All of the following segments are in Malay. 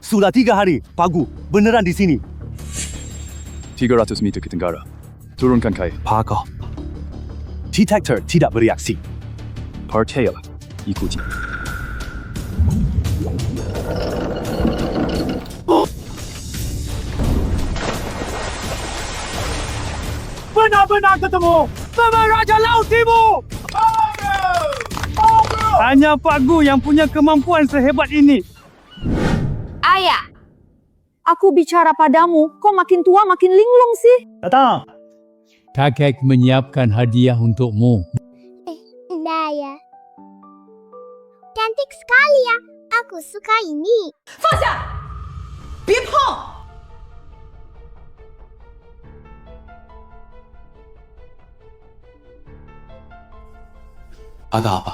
Sudah 3 hari, Pagu. Beneran di sini. 300 meter ke tenggara. Turunkan kail. Pagu. Detektor tidak bereaksi. Percayalah. Ikuti. Benar-benar ketemu. Memang Raja Laut Timur. Hanya Pagu yang punya kemampuan sehebat ini. Ayah, aku bicara padamu, kau makin tua makin linglung sih. Datang. Kakek menyiapkan hadiah untukmu. Nah ya. Cantik sekali ya. Aku suka ini. Ada apa?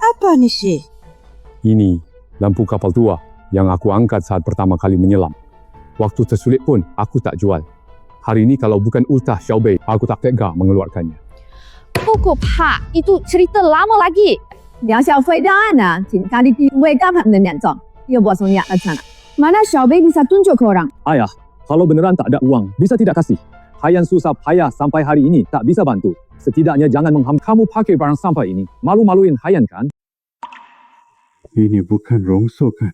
Apa ni, Syekh? Ini lampu kapal tua yang aku angkat saat pertama kali menyelam. Waktu tersulit pun aku tak jual. Hari ini kalau bukan ultah Xiaobei, aku tak tega mengeluarkannya. Pukul Pak, itu cerita lama lagi. 梁小飞的案呢，请咖喱地为干他们的两种，又buat Sonia ke sana. Mana Xiaobei bisa tunjuk ke orang? Ayah, kalau beneran tak ada uang, bisa tidak kasih? Hayan susah payah sampai hari ini tak bisa bantu. Setidaknya jangan kamu pakai barang sampah ini. Malu-maluin Hayan kan? Ini bukan rongsokan.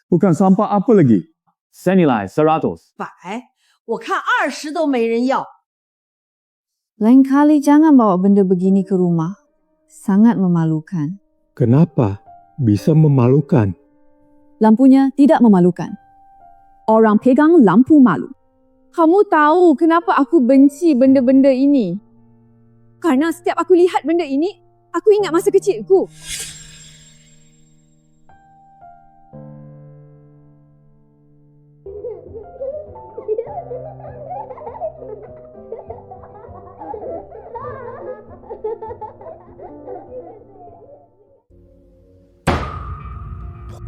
Bukan sampah apa lagi? Senilai 100. 100，我看20都没人要。 Lain kali jangan bawa benda begini ke rumah. Sangat memalukan. Kenapa bisa memalukan? Lampunya tidak memalukan. Orang pegang lampu malu. Kamu tahu kenapa aku benci benda-benda ini? Karena setiap aku lihat benda ini, aku ingat masa kecilku.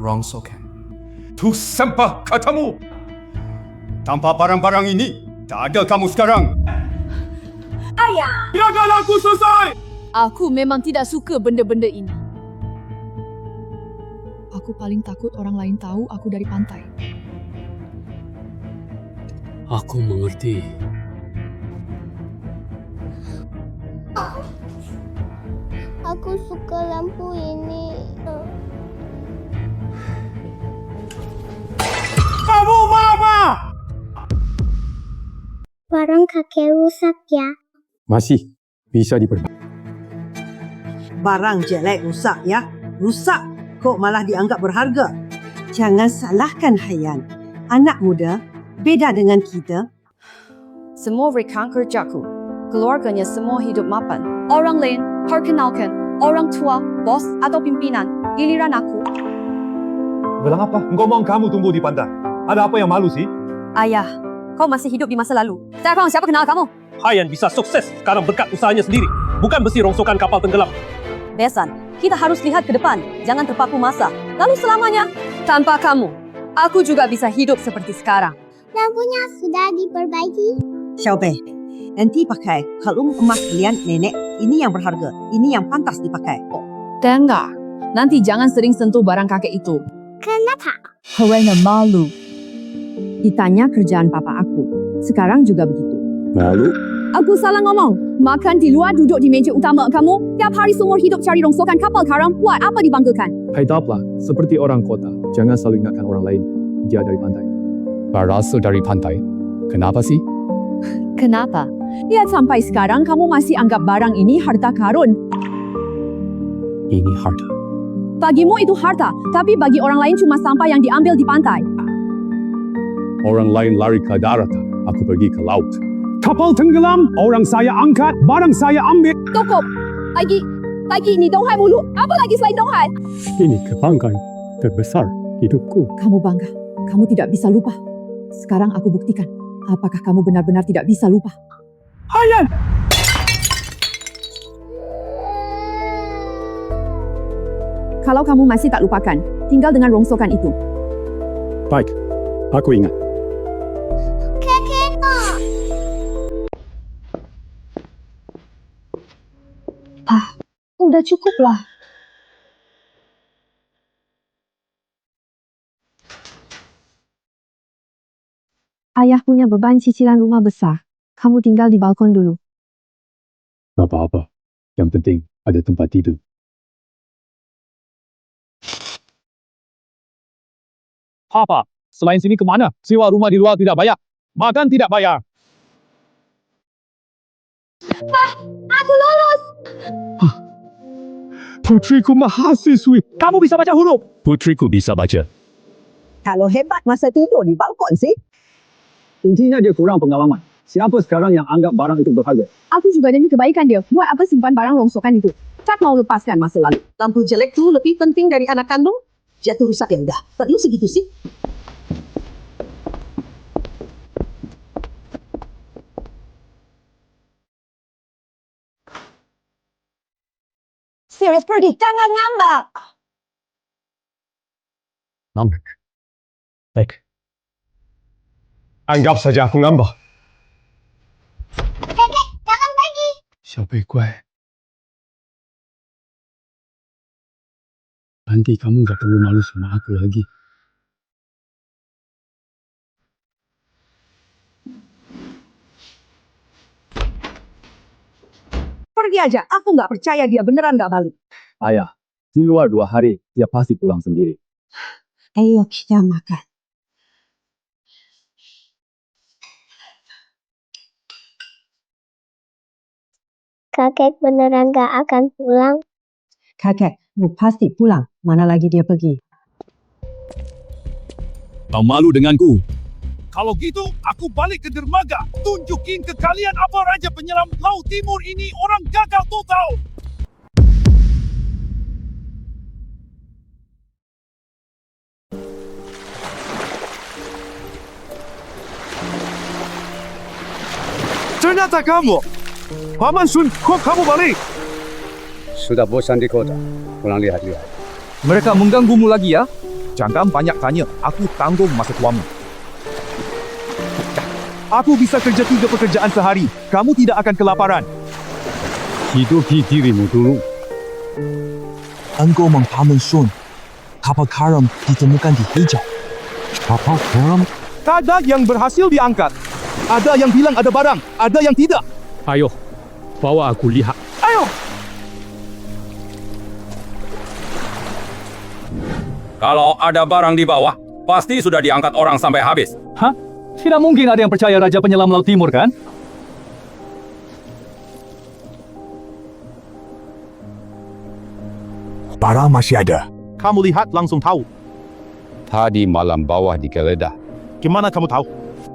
Rongsokan. Tu sampah katamu. Tanpa barang-barang ini, tak ada kamu sekarang. Ayah, Biarkan aku selesai. aku memang tidak suka benda-benda ini. Aku paling takut orang lain tahu aku dari pantai. Aku mengerti. Aku suka lampu ini. Kamu mau apa? Barang kakek rusak ya. Masih bisa diperbaiki. Barang jelek rusak ya. Rusak kok malah dianggap berharga. Jangan salahkan Hayan. Anak muda beda dengan kita. Semua rekan kerjaku. Keluarganya semua hidup mapan. Orang lain perkenalkan. Orang tua, bos atau pimpinan. Giliran aku. Bilang apa? Engkau mau kamu tumbuh di pantai. Ada apa yang malu sih? Ayah, kau masih hidup di masa lalu. Sekarang siapa kenal kamu? Hayan bisa sukses sekarang berkat usahanya sendiri. Bukan besi rongsokan kapal tenggelam. Besan, kita harus lihat ke depan. Jangan terpaku masa. Lalu selamanya, tanpa kamu, aku juga bisa hidup seperti sekarang. Lampunya sudah diperbaiki. Xiaobei, nanti pakai kalung emas pilihan nenek. Ini yang berharga. Ini yang pantas dipakai. Dengar, nanti jangan sering sentuh barang kakek itu. Kenapa? Karena malu. Ditanya kerjaan papa aku. Sekarang juga begitu. Lalu, Aku salah ngomong. Makan di luar, duduk di meja utama kamu. Tiap hari seumur hidup cari rongsokan kapal karam. Buat apa dibanggakan? haidaplah seperti orang kota. Jangan selalu ingatkan orang lain. Dia dari pantai. Berasal dari pantai. Kenapa sih? Kenapa? Lihat sampai sekarang kamu masih anggap barang ini harta karun. Ini harta. Bagimu itu harta, tapi bagi orang lain cuma sampah yang diambil di pantai. Orang lain lari ke daratan. Aku pergi ke laut. Kapal tenggelam, orang saya angkat, barang saya ambil. Cukup. Lagi ni donghai mulu. Apa lagi selain donghai? Ini kebanggaan terbesar hidupku. Kamu bangga. Kamu tidak bisa lupa. Sekarang aku buktikan. Apakah kamu benar-benar tidak bisa lupa? Hayan! Kalau kamu masih tak lupakan, tinggal dengan rongsokan itu. Baik, aku ingat. Udah cukup lah. Ayah punya beban cicilan rumah besar. Kamu tinggal di balkon dulu. Tak apa-apa. Yang penting ada tempat tidur. Papa, selain sini ke mana? Sewa rumah di luar tidak bayar. Makan tidak bayar. Aku lolos. Putriku mahasiswi. Kamu bisa baca huruf? Putriku bisa baca. Kalau hebat masa tidur di balkon sih. Intinya dia kurang pengalaman. Siapa sekarang yang anggap barang itu berharga? Aku juga demi kebaikan dia. Buat apa simpan barang rongsokan itu? Tak mau lepaskan masa lalu. Lampu jelek tu lebih penting dari anak kandung. Jatuh rusak ya udah. Perlu segitu sih. Serius pergi, jangan ngambek. Ngambek. Baik. Anggap saja aku ngambek. Kakek, jangan pergi. 小贝乖。Nanti kamu gak perlu malu sama aku lagi. Pergi aja. Aku nggak percaya dia beneran nggak balik. Ayah, di luar 2 hari, dia pasti pulang sendiri. Ayo kita makan. Kakek beneran gak akan pulang. Kakek, pasti pulang. Mana lagi dia pergi? Kau malu denganku? Kalau gitu, aku balik ke dermaga. Tunjukin ke kalian apa Raja Penyelam Laut Timur ini orang gagal total. Ternyata kamu. Paman Sun, kok kamu balik? Sudah bosan di kota. Pulang lihat-lihat. Mereka mengganggumu lagi ya? Jangan banyak tanya. Aku tanggung masa tuamu. Aku bisa kerja 3 pekerjaan sehari. Kamu tidak akan kelaparan. Hidupi dirimu dulu. Engkau Paman Sun. Kapal karam ditemukan di Hijau. Kapal karam? Tak ada yang berhasil diangkat. Ada yang bilang ada barang, ada yang tidak. Ayo, bawa aku lihat. Ayo! Kalau ada barang di bawah, pasti sudah diangkat orang sampai habis. Hah? Tidak mungkin ada yang percaya Raja Penyelam Laut Timur, kan? Barang masih ada. Kamu lihat langsung tahu. Tadi malam bawah digeledah. Gimana kamu tahu?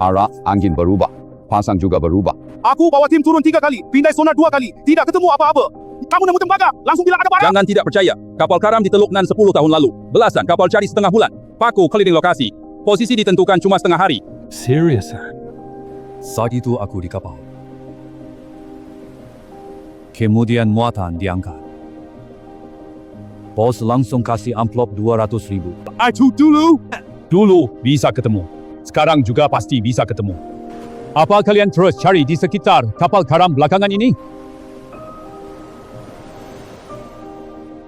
Arah angin berubah. Pasang juga berubah. Aku bawa tim turun 3 kali, pindai sonar 2 kali. Tidak ketemu apa-apa. Kamu nemu tembaga, langsung bilang ada barang. Jangan tidak percaya. Kapal karam diteluknan 10 tahun lalu. Belasan kapal cari setengah bulan. Paku keliling lokasi. Posisi ditentukan cuma setengah hari. Serius? Saat itu aku di kapal. Kemudian muatan diangkat. Bos langsung kasih amplop 200.000. Itu dulu. Dulu bisa ketemu. Sekarang juga pasti bisa ketemu. Apa kalian terus cari di sekitar kapal karam belakangan ini?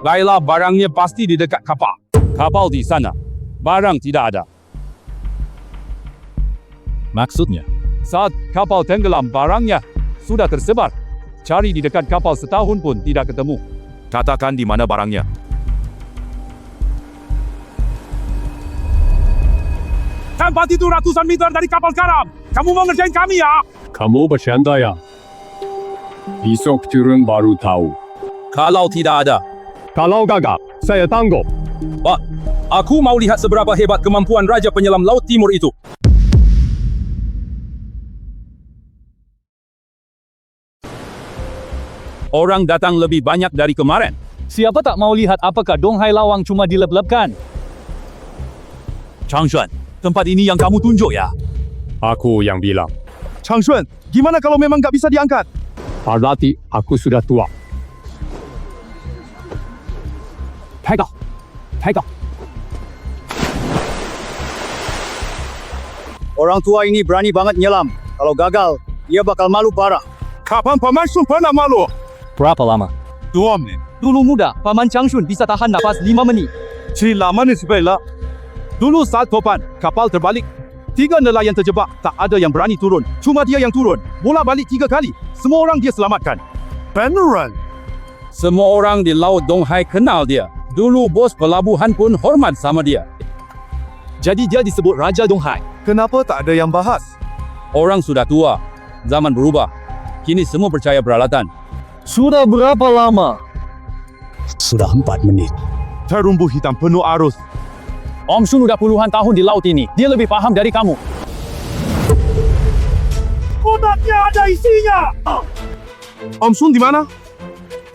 Laila, barangnya pasti di dekat kapal. Kapal di sana. Barang tidak ada. Maksudnya? Saat kapal tenggelam, barangnya sudah tersebar. Cari di dekat kapal setahun pun tidak ketemu. Katakan di mana barangnya. Tempat itu ratusan meter dari kapal karam. Kamu mau ngerjain kami ya? Kamu bercanda ya? Besok turun baru tahu. Kalau tidak ada. Kalau gagal, saya tanggung. Pak, aku mau lihat seberapa hebat kemampuan Raja Penyelam Laut Timur itu. Orang datang lebih banyak dari kemarin. Siapa tak mau lihat apakah Donghai Lawang cuma dilep-lepkan? Changshuan, tempat ini yang kamu tunjuk ya? Aku yang bilang. Changshuan, gimana kalau memang gak bisa diangkat? Berarti aku sudah tua. Pegang. Pegang. Orang tua ini berani banget nyelam. Kalau gagal, dia bakal malu parah. Kapan Paman Sun pernah malu? Berapa lama? 2 menit. Dulu muda, Paman Changshun bisa tahan nafas 5 menit. Si lama ni sepela. Dulu saat topan, kapal terbalik. 3 nelayan terjebak. Tak ada yang berani turun. Cuma dia yang turun. Bola balik 3 kali. Semua orang dia selamatkan. Beneran? Semua orang di Laut Donghai kenal dia. Dulu bos pelabuhan pun hormat sama dia. Jadi dia disebut Raja Donghai. Kenapa tak ada yang bahas? Orang sudah tua. Zaman berubah. Kini semua percaya peralatan. Sudah berapa lama? Sudah 4 menit. Terumbu hitam penuh arus. Om Sun udah puluhan tahun di laut ini. Dia lebih paham dari kamu. Kotaknya ada isinya! Om Sun di mana?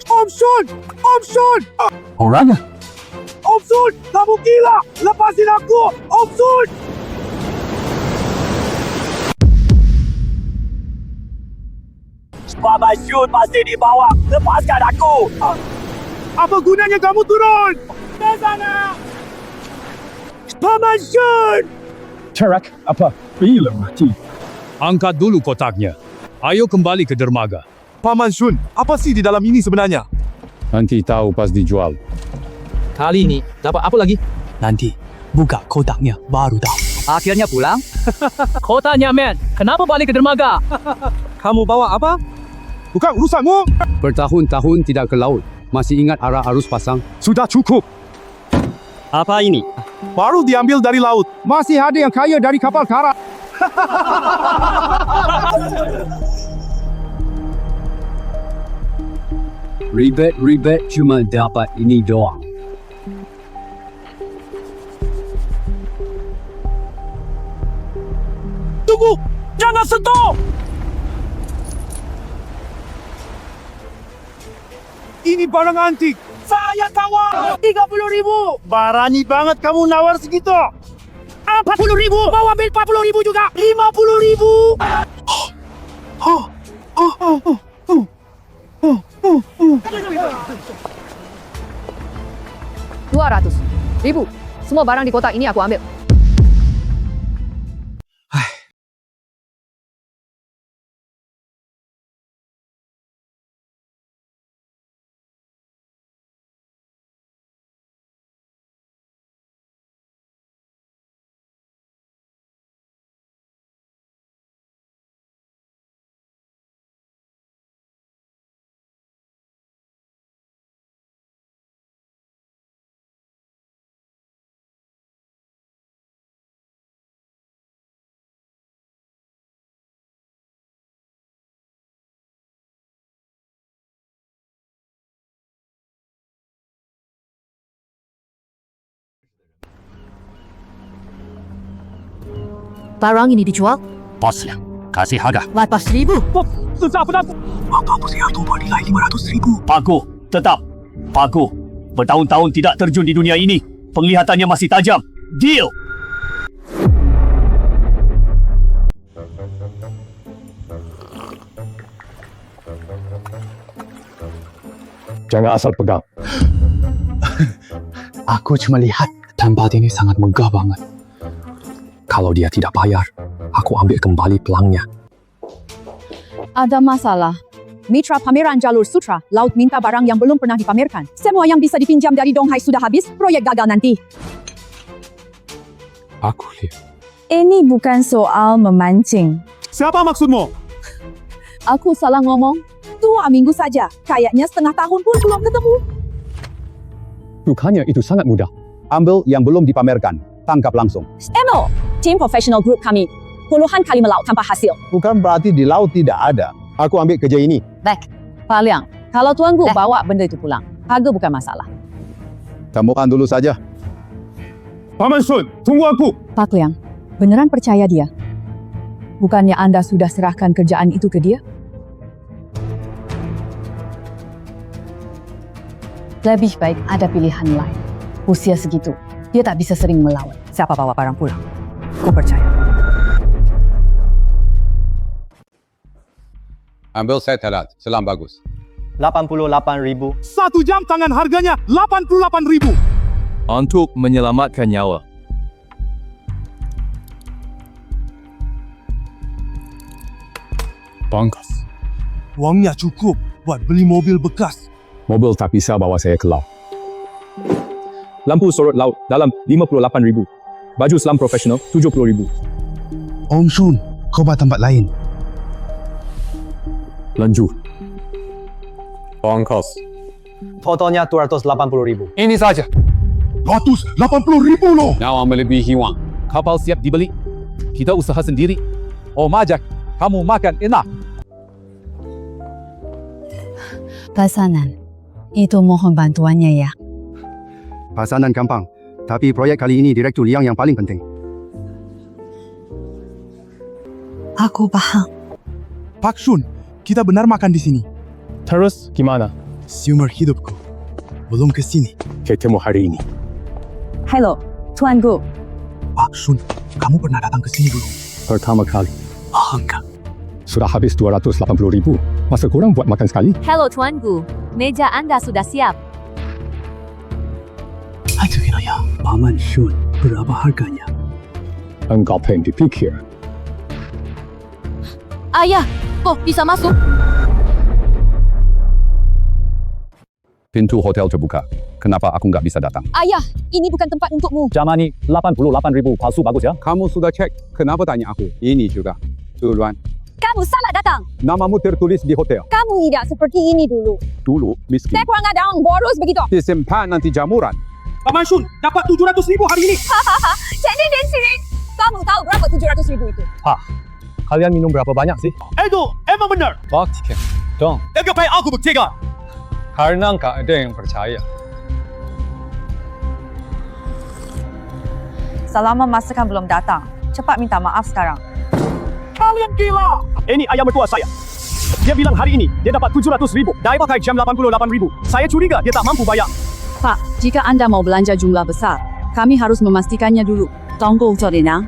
Om Sun! Om Sun! Orangnya? Om Sun! Kamu gila! Lepasin aku! Om Sun! Paman Sun pasti dibawa! Lepaskan aku! Apa gunanya kamu turun? Ke sana! Paman Sun! Cerak apa? Bila mati. Angkat dulu kotaknya. Ayo kembali ke dermaga. Paman Sun, apa sih di dalam ini sebenarnya? Nanti tahu pas dijual. Kali ini dapat apa lagi? Nanti buka kotaknya baru tahu. Akhirnya pulang? Kotanya, man. Kenapa balik ke dermaga? Kamu bawa apa? Bukan urusanmu. Bertahun-tahun tidak ke laut. Masih ingat arah arus pasang? Sudah cukup. Apa ini? Baru diambil dari laut. Masih ada yang kaya dari kapal karam. Ribet cuma dapat ini doang. Tunggu! Jangan sentuh! Ini barang antik. Saya tawar 30.000. Berani banget kamu nawar segitu. 40.000. Mau ambil 40.000 juga. 50.000. 200.000. Semua barang di kotak ini aku ambil. Barang ini dijual? Bosnya, kasih harga. 18.000. Susah benar. Maka mesti harga bernilai 500.000. Pago, tetap. Pago, bertahun-tahun tidak terjun di dunia ini. Penglihatannya masih tajam. Deal! Jangan asal pegang. Aku cuma lihat tempat ini sangat megah banget. Kalau dia tidak bayar, aku ambil kembali pelangnya. Ada masalah. Mitra pameran jalur sutra, laut minta barang yang belum pernah dipamerkan. Semua yang bisa dipinjam dari Donghai sudah habis, proyek gagal nanti. Aku lihat. Ini bukan soal memancing. Siapa maksudmu? Aku salah ngomong. 2 minggu saja. Kayaknya setengah tahun pun belum ketemu. Bukannya itu sangat mudah. Ambil yang belum dipamerkan. Tangkap langsung. Emo, tim profesional grup kami. Puluhan kali melaut tanpa hasil. Bukan berarti di laut tidak ada. Aku ambil kerja ini. Baik, Pak Liang. Kalau tuanku bawa benda itu pulang, harga bukan masalah. Temukan dulu saja. Paman Sun, tunggu aku. Pak Liang, beneran percaya dia? Bukannya Anda sudah serahkan kerjaan itu ke dia? Lebih baik ada pilihan lain. Usia segitu, dia tak bisa sering melawan. Siapa bawa barang pulang? Ku percaya. Ambil set helat. Selam bagus. 88.000. 1 jam tangan harganya 88.000. Untuk menyelamatkan nyawa. Pangkas. Wangnya cukup buat beli mobil bekas. Mobil tak bisa bawa saya ke laut. Lampu sorot laut dalam 58.000. Baju selam profesional 70.000. Om Shun, coba tempat lain. Lanjut. Ongkos. Totalnya 280,000. Ini saja. 180,000 loh. Nawang melebihi wang. Kapal siap dibeli. Kita usaha sendiri. Oh Majak, kamu makan enak. Pesanan. Itu mohon bantuannya ya. Pesanan gampang, tapi proyek kali ini Direktur Liang yang paling penting. Aku paham. Pak Shun, kita benar makan di sini. Terus gimana? Seumur hidupku belum ke sini. Ketemu hari ini. Hello, Tuan Gu. Pak Shun, kamu pernah datang ke sini dulu? Pertama kali. Enggak. Sudah habis 280,000. Masa kurang buat makan sekali? Hello Tuan Gu, meja Anda sudah siap. Aduh ya, Paman Shun, berapa harganya? Engkau pendek pikir. Ayah, kok bisa masuk? Pintu hotel terbuka. Kenapa aku nggak bisa datang? Ayah, ini bukan tempat untukmu. Jamani 88,000 palsu bagus ya. Kamu sudah cek, kenapa tanya aku? Ini juga. Tuan, Kamu salah datang. namamu tertulis di hotel. Kamu tidak seperti ini dulu. Dulu miskin. Saya kurang ada orang boros begitu. Disimpan nanti jamuran. Paman Shun, dapat 700,000 hari ini. Jadi di sini. Kamu tahu berapa 700,000 itu? Kalian minum berapa banyak sih? Edo, emang benar. Bak tiket. Dong. Lepas aku buktikan. Karena nggak ada yang percaya. Selama masakan belum datang, cepat minta maaf sekarang. Kalian gila. Ini ayah mertua saya. Dia bilang hari ini dia dapat 700,000. Dia pakai jam 88,000. Saya curiga dia tak mampu bayar. Pak, jika Anda mau belanja jumlah besar, kami harus memastikannya dulu. Tunggu, Jorina.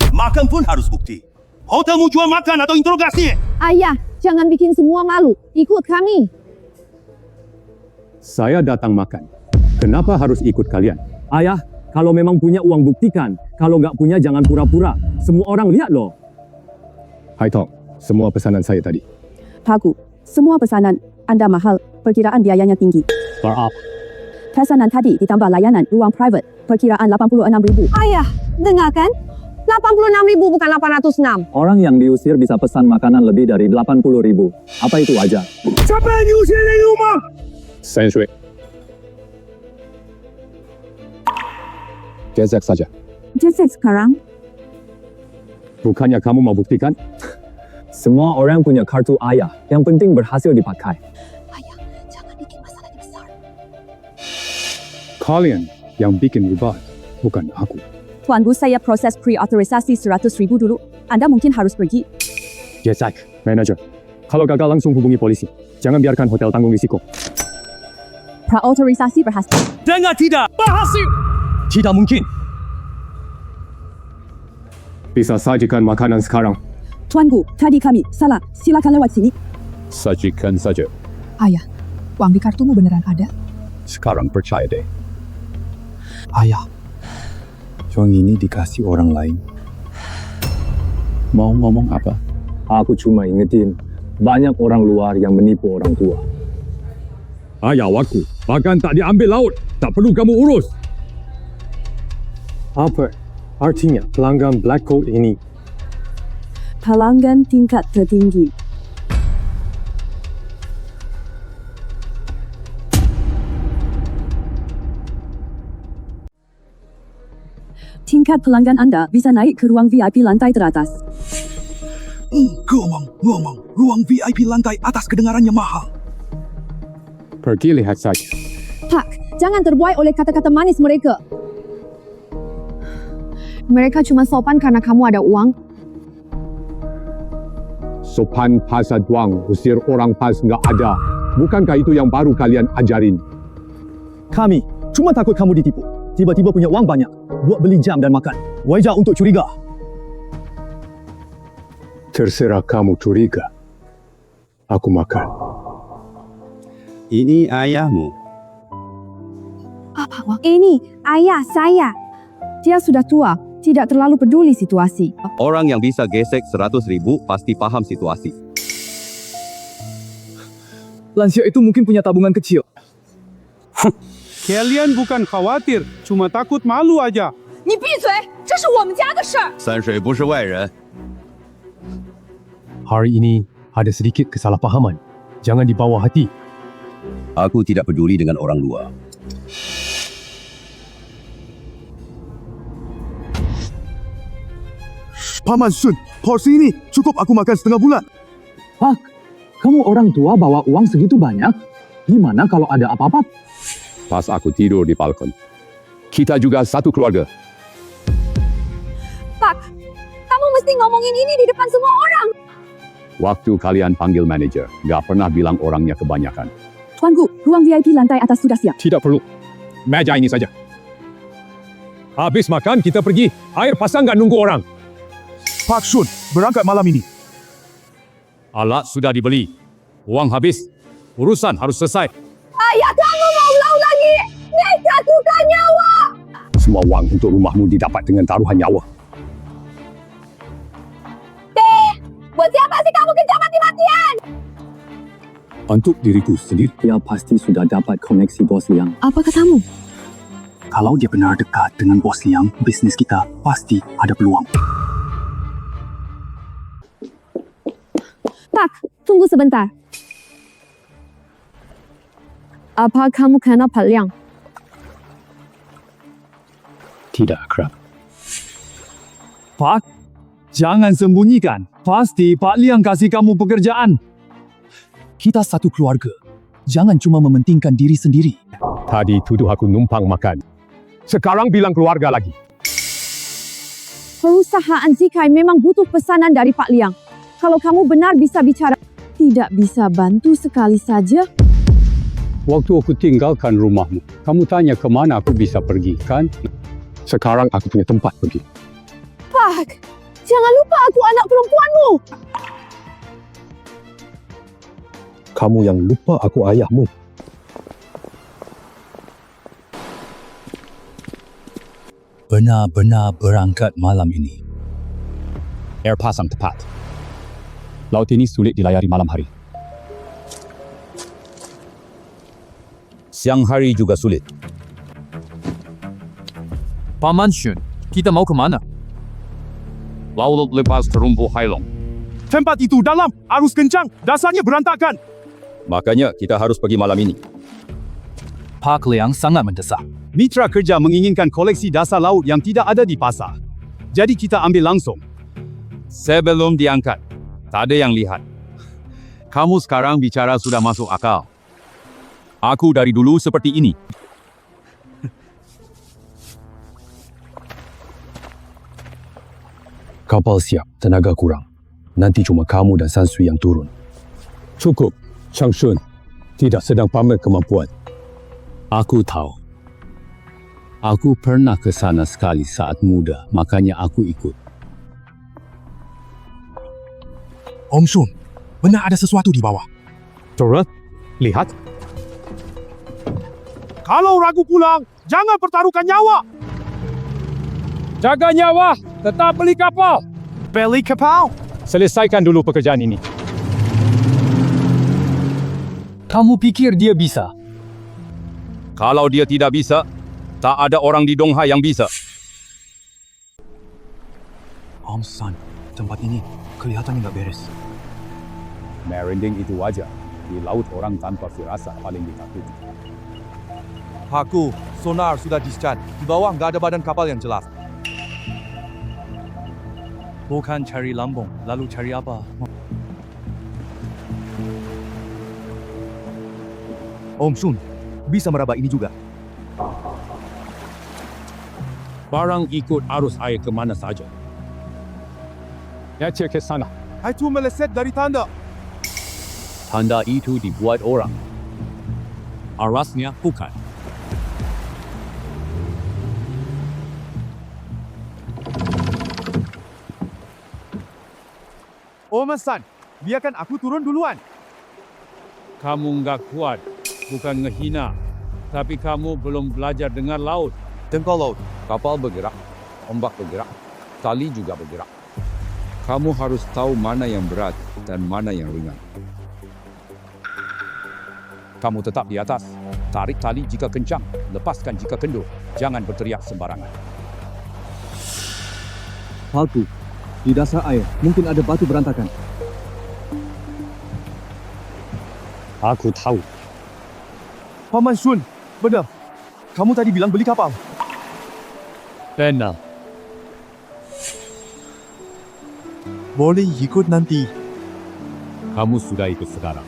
Makan pun harus bukti. Hotelmu jual makan atau interogasi? Ayah, jangan bikin semua malu. Ikut kami. Saya datang makan. Kenapa harus ikut kalian? Ayah, kalau memang punya uang buktikan. Kalau nggak punya jangan pura-pura. Semua orang lihat loh. Hai Tong, semua pesanan saya tadi. Pak Gu, semua pesanan Anda mahal. Perkiraan biayanya tinggi. Berapa? Pesanan tadi ditambah layanan ruang private. Perkiraan 86,000. Ayah, dengarkan? 86,000 bukan 806. Orang yang diusir bisa pesan makanan lebih dari 80,000. Apa itu wajar? Siapa yang diusir dari rumah? Sen Shui. Gesek saja. Gesek sekarang. Bukannya kamu mau buktikan? Semua orang punya kartu ayah. Yang penting berhasil dipakai. Ayah, jangan bikin masalahnya besar. Kalian yang bikin ribet, bukan aku. Tuan Gu, saya proses pre-authorisasi 100,000 dulu. Anda mungkin harus pergi. Gesek, manager. Kalau gagal langsung hubungi polisi. Jangan biarkan hotel tanggung risiko. Pra-authorisasi berhasil. Dengar tidak? Berhasil. Tidak mungkin. Bisa sajikan makanan sekarang. Tuan Gu, tadi kami salah. Silakan lewat sini. Sajikan saja. Ayah, uang di kartumu beneran ada? Sekarang percaya deh. Ayah, uang ini dikasih orang lain. Mau ngomong apa? Aku cuma ingetin, banyak orang luar yang menipu orang tua. Ayah waktu, bahkan tak diambil laut. Tak perlu kamu urus. Apa artinya pelanggan Black Coat ini? Pelanggan tingkat tertinggi. Tingkat pelanggan Anda bisa naik ke ruang VIP lantai teratas. Ngomong. Ruang VIP lantai atas kedengarannya mahal. Pergi lihat saja. Pak, jangan terbuai oleh kata-kata manis mereka. Mereka cuma sopan karena kamu ada uang. Sopan pasal duang, usir orang pas nggak ada. Bukankah itu yang baru kalian ajarin? Kami cuma takut kamu ditipu. Tiba-tiba punya uang banyak. Buat beli jam dan makan. Wajar untuk curiga. Terserah kamu curiga. Aku makan. Ini ayahmu. Apa uang? Ini ayah saya. Dia sudah tua, tidak terlalu peduli situasi. Orang yang bisa gesek 100,000 pasti paham situasi. Lansia itu mungkin punya tabungan kecil. Kalian bukan khawatir, cuma takut malu aja. 你闭嘴，这是我们家的事儿。三水不是外人。 Hari ini ada sedikit kesalahpahaman. Jangan dibawa hati. Aku tidak peduli dengan orang luar. Paman Sun, porsi ini cukup aku makan setengah bulan. Pak, kamu orang tua bawa uang segitu banyak? Gimana kalau ada apa-apa? Pas aku tidur di balkon. Kita juga satu keluarga. Pak, kamu mesti ngomongin ini di depan semua orang. Waktu kalian panggil manajer, nggak pernah bilang orangnya kebanyakan. Tuanku, ruang VIP lantai atas sudah siap. Tidak perlu. Meja ini saja. Habis makan, kita pergi. Air pasang nggak nunggu orang. Pak Sun, berangkat malam ini. Alat sudah dibeli. Uang habis. Urusan harus selesai. Ayah kamu mau ulang lagi. Nekat tukar nyawa. Semua uang untuk rumahmu didapat dengan taruhan nyawa. Buat siapa sih kamu kejar mati-matian? Untuk diriku sendiri. Dia pasti sudah dapat koneksi Bos Liang. Apa katamu? Kalau dia benar dekat dengan Bos Liang, bisnis kita pasti ada peluang. Pak, tunggu sebentar. Apa kamu kenal Pak Liang? Tidak, kerap. Pak, jangan sembunyikan. Pasti Pak Liang kasih kamu pekerjaan. Kita satu keluarga. Jangan cuma mementingkan diri sendiri. Tadi tuduh aku numpang makan. Sekarang bilang keluarga lagi. Perusahaan Zikai memang butuh pesanan dari Pak Liang. Kalau kamu benar bisa bicara, tidak bisa bantu sekali saja. Waktu aku tinggalkan rumahmu, kamu tanya kemana aku bisa pergi, kan? Sekarang aku punya tempat pergi. Pak, jangan lupa aku anak perempuanmu. Kamu yang lupa aku ayahmu. Benar-benar berangkat malam ini. Air pasang tepat. Laut ini sulit dilayari malam hari. Siang hari juga sulit. Paman Shun, kita mau kemana? Laut lepas terumbu Hailong. Tempat itu dalam, arus kencang, dasarnya berantakan. Makanya kita harus pergi malam ini. Pak Liang sangat mendesak. Mitra kerja menginginkan koleksi dasar laut yang tidak ada di pasar. Jadi kita ambil langsung. Sebelum diangkat, tak ada yang lihat. Kamu sekarang bicara sudah masuk akal. Aku dari dulu seperti ini. Kapal siap, tenaga kurang. Nanti cuma kamu dan Sansui yang turun. Cukup, Chang Shun. Tidak sedang pamer kemampuan. Aku tahu. Aku pernah ke sana sekali saat muda, makanya aku ikut. Om Shun, benar ada sesuatu di bawah. Turut, lihat. Kalau ragu pulang, jangan pertaruhkan nyawa. Jaga nyawa, tetap beli kapal. Beli kapal? Selesaikan dulu pekerjaan ini. Kamu pikir dia bisa? Kalau dia tidak bisa, tak ada orang di Dongha yang bisa. Om San, tempat ini kelihatannya nggak beres. Merinding itu wajar. Di laut orang tanpa firasat paling ditakuti. Haku, sonar sudah di-scan. Di bawah nggak ada badan kapal yang jelas. Bukan cari lambung, lalu cari apa? Om Shun, bisa meraba ini juga. Barang ikut arus air kemana saja. Nyece ke sana. Itu meleset dari tanda. Tanda itu dibuat orang. Arasnya bukan. Om San, biarkan aku turun duluan. Kamu nggak kuat, bukan ngehina. Tapi kamu belum belajar dengan laut. Tengkol laut. Kapal bergerak, ombak bergerak, tali juga bergerak. Kamu harus tahu mana yang berat dan mana yang ringan. Kamu tetap di atas. Tarik tali jika kencang, lepaskan jika kendur. Jangan berteriak sembarangan. Palku. Di dasar air mungkin ada batu berantakan. Aku tahu. Paman Shun, benar. Kamu tadi bilang beli kapal. Benar. Boleh ikut nanti. Kamu sudah ikut sekarang.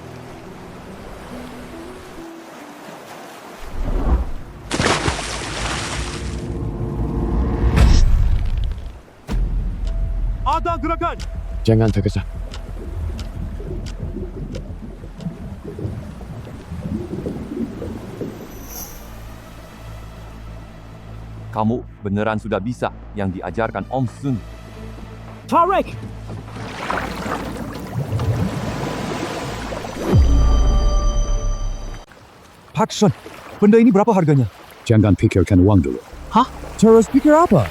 Ada gerakan. Jangan tergesa. Kamu beneran sudah bisa yang diajarkan Om Sun. Tarik. Pak Shun, benda ini berapa harganya? Jangan pikirkan uang dulu. Terus pikir apa?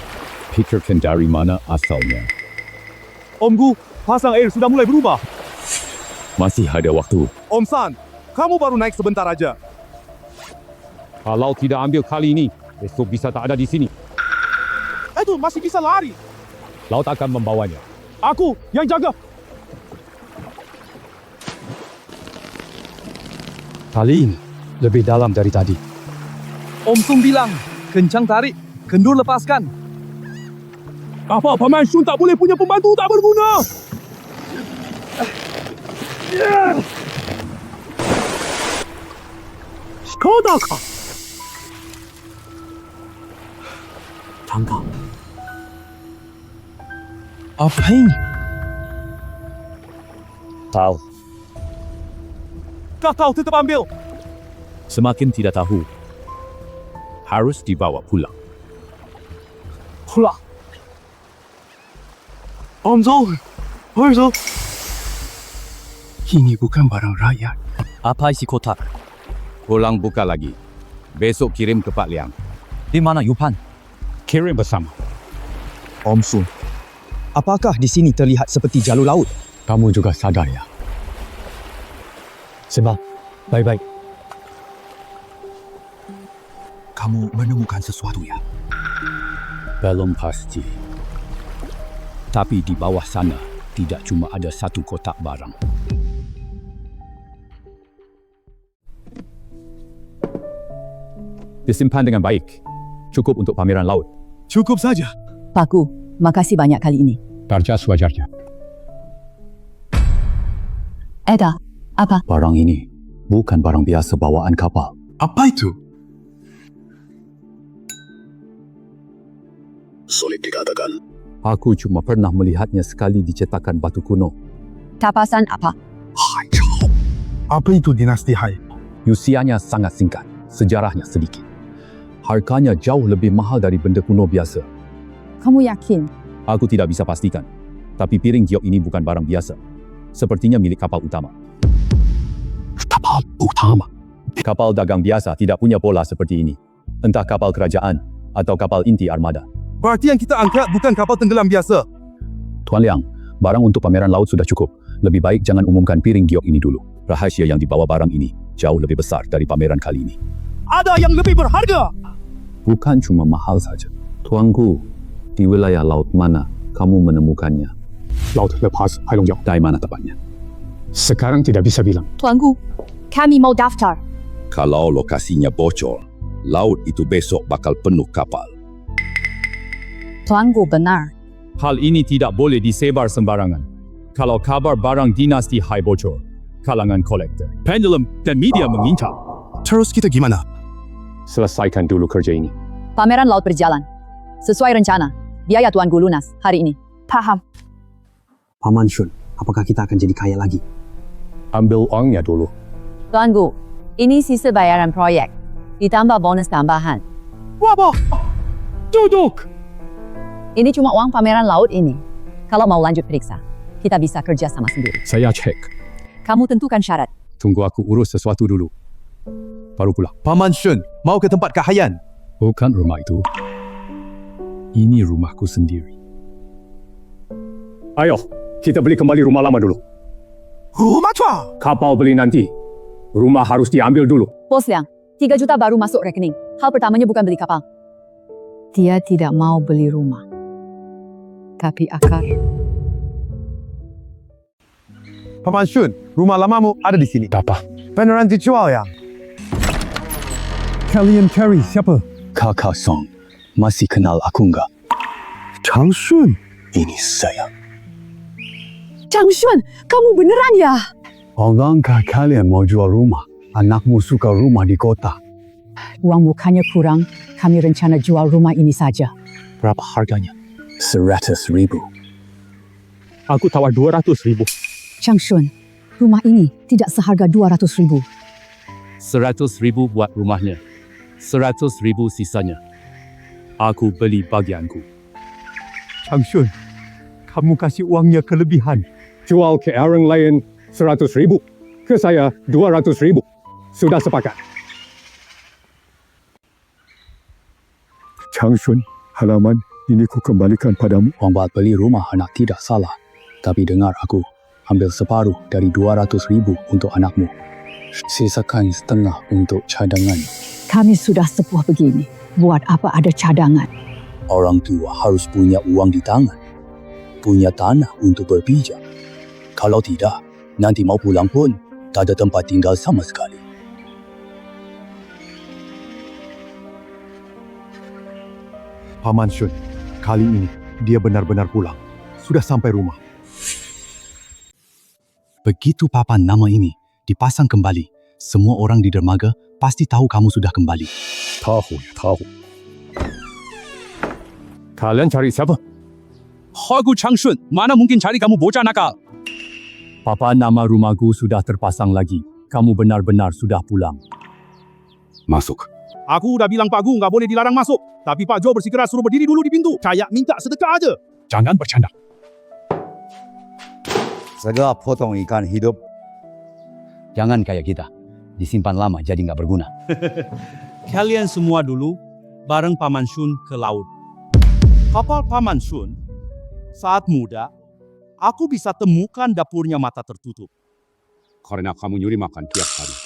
Pikirkan dari mana asalnya. Om Gu, pasang air sudah mulai berubah. Masih ada waktu. Om San, kamu baru naik sebentar aja. Kalau tidak ambil kali ini, besok bisa tak ada di sini. Itu masih bisa lari. Laut akan membawanya. Aku yang jaga. Kali ini lebih dalam dari tadi. Om Sun bilang, kencang tarik, kendur lepaskan. Apa Paman Shun tak boleh punya pembantu tak berguna? Skodaka. Tangkap. Apa ini? Tahu. Kau tetap ambil. Semakin tidak tahu, harus dibawa pulang. Pulang. Om Zul. Om Zul. Ini bukan barang rakyat. Apa isi kotak? Pulang buka lagi. Besok kirim ke Pak Liang. Di mana Yupan? Kirim bersama. Om Sun, apakah di sini terlihat seperti jalur laut? Kamu juga sadar ya? Sebab, baik-baik. Kamu menemukan sesuatu ya? Belum pasti. Tapi di bawah sana tidak cuma ada satu kotak barang. Disimpan dengan baik. Cukup untuk pameran laut. Cukup saja. Pakku, makasih banyak kali ini. Tarja sewajarnya. Eda, apa? Barang ini bukan barang biasa bawaan kapal. Apa itu? Sulit dikatakan. Aku cuma pernah melihatnya sekali di cetakan batu kuno. Tapasan apa? Apa itu dinasti Hai? Usianya sangat singkat, sejarahnya sedikit. Harganya jauh lebih mahal dari benda kuno biasa. Kamu yakin? Aku tidak bisa pastikan. Tapi piring giok ini bukan barang biasa. Sepertinya milik kapal utama. Kapal utama? Kapal dagang biasa tidak punya pola seperti ini. Entah kapal kerajaan atau kapal inti armada. Berarti yang kita angkat bukan kapal tenggelam biasa. Tuan Liang, barang untuk pameran laut sudah cukup. Lebih baik jangan umumkan piring giok ini dulu. Rahasia yang dibawa barang ini jauh lebih besar dari pameran kali ini. Ada yang lebih berharga. Bukan cuma mahal saja. Tuanku, di wilayah laut mana kamu menemukannya? Laut lepas Hai Long Jiao. Dari mana tepatnya? Sekarang tidak bisa bilang. Tuanku, kami mau daftar. Kalau lokasinya bocor, laut itu besok bakal penuh kapal. Tuanku benar. Hal ini tidak boleh disebar sembarangan. Kalau kabar barang dinasti Hai bocor, kalangan kolektor, pendulum dan media mengincar. Terus kita gimana? Selesaikan dulu kerja ini. Pameran laut berjalan. Sesuai rencana. Biaya Tuanku lunas hari ini. Paham. Paman Shun, apakah kita akan jadi kaya lagi? Ambil uangnya dulu. Tuanku, ini sisa bayaran proyek. Ditambah bonus tambahan. Wabah. Duduk. Ini cuma uang pameran laut ini. Kalau mau lanjut periksa, kita bisa kerja sama sendiri. Saya cek. Kamu tentukan syarat. Tunggu aku urus sesuatu dulu. Baru pulang. Paman Shun, mau ke tempat Kak Hayan? Bukan rumah itu. Ini rumahku sendiri. Ayo, kita beli kembali rumah lama dulu. Rumah tua? Kapal beli nanti. Rumah harus diambil dulu. Bos Liang, 3 juta baru masuk rekening. Hal pertamanya bukan beli kapal. Dia tidak mau beli rumah. Tapi akar. Paman Shun, rumah lamamu ada di sini. Apa? Beneran dijual ya? Kalian cari siapa? Kakak Song. Masih kenal aku enggak? Chang Shun. Ini saya. Chang Shun, kamu beneran ya? Alangkah kalian mau jual rumah? Anakmu suka rumah di kota. Uang bukannya kurang, kami rencana jual rumah ini saja. Berapa harganya? 100.000. Aku tawar 200.000. Chang Shun, rumah ini tidak seharga 200.000. 100.000 buat rumahnya. 100.000 sisanya. Aku beli bagianku. Chang Shun, kamu kasih uangnya kelebihan. Jual ke orang lain 100.000. Ke saya 200.000. Sudah sepakat. Chang Shun, halaman ini ku kembalikan padamu. Uang buat beli rumah anak tidak salah. Tapi dengar aku, ambil separuh dari 200.000 untuk anakmu. Sisakan setengah untuk cadangan. Kami sudah sepuh begini. Buat apa ada cadangan? Orang tua harus punya uang di tangan. Punya tanah untuk berpijak. Kalau tidak, nanti mau pulang pun tak ada tempat tinggal sama sekali. Paman Shun, kali ini dia benar-benar pulang. Sudah sampai rumah. Begitu papan nama ini dipasang kembali, semua orang di dermaga pasti tahu kamu sudah kembali. Tahu. Kalian cari siapa? Aku Chang Shun, mana mungkin cari kamu bocah nakal? Papan nama rumahku sudah terpasang lagi. Kamu benar-benar sudah pulang. Masuk. Aku udah bilang Pak Gu nggak boleh dilarang masuk. Tapi Pak Jo bersikeras suruh berdiri dulu di pintu. Kayak minta sedekah aja. Jangan bercanda. Segala potong ikan hidup. Jangan kayak kita. Disimpan lama jadi nggak berguna. Kalian semua dulu bareng Paman Shun ke laut. Kapal Paman Shun, saat muda, aku bisa temukan dapurnya mata tertutup. Karena kamu nyuri makan tiap hari.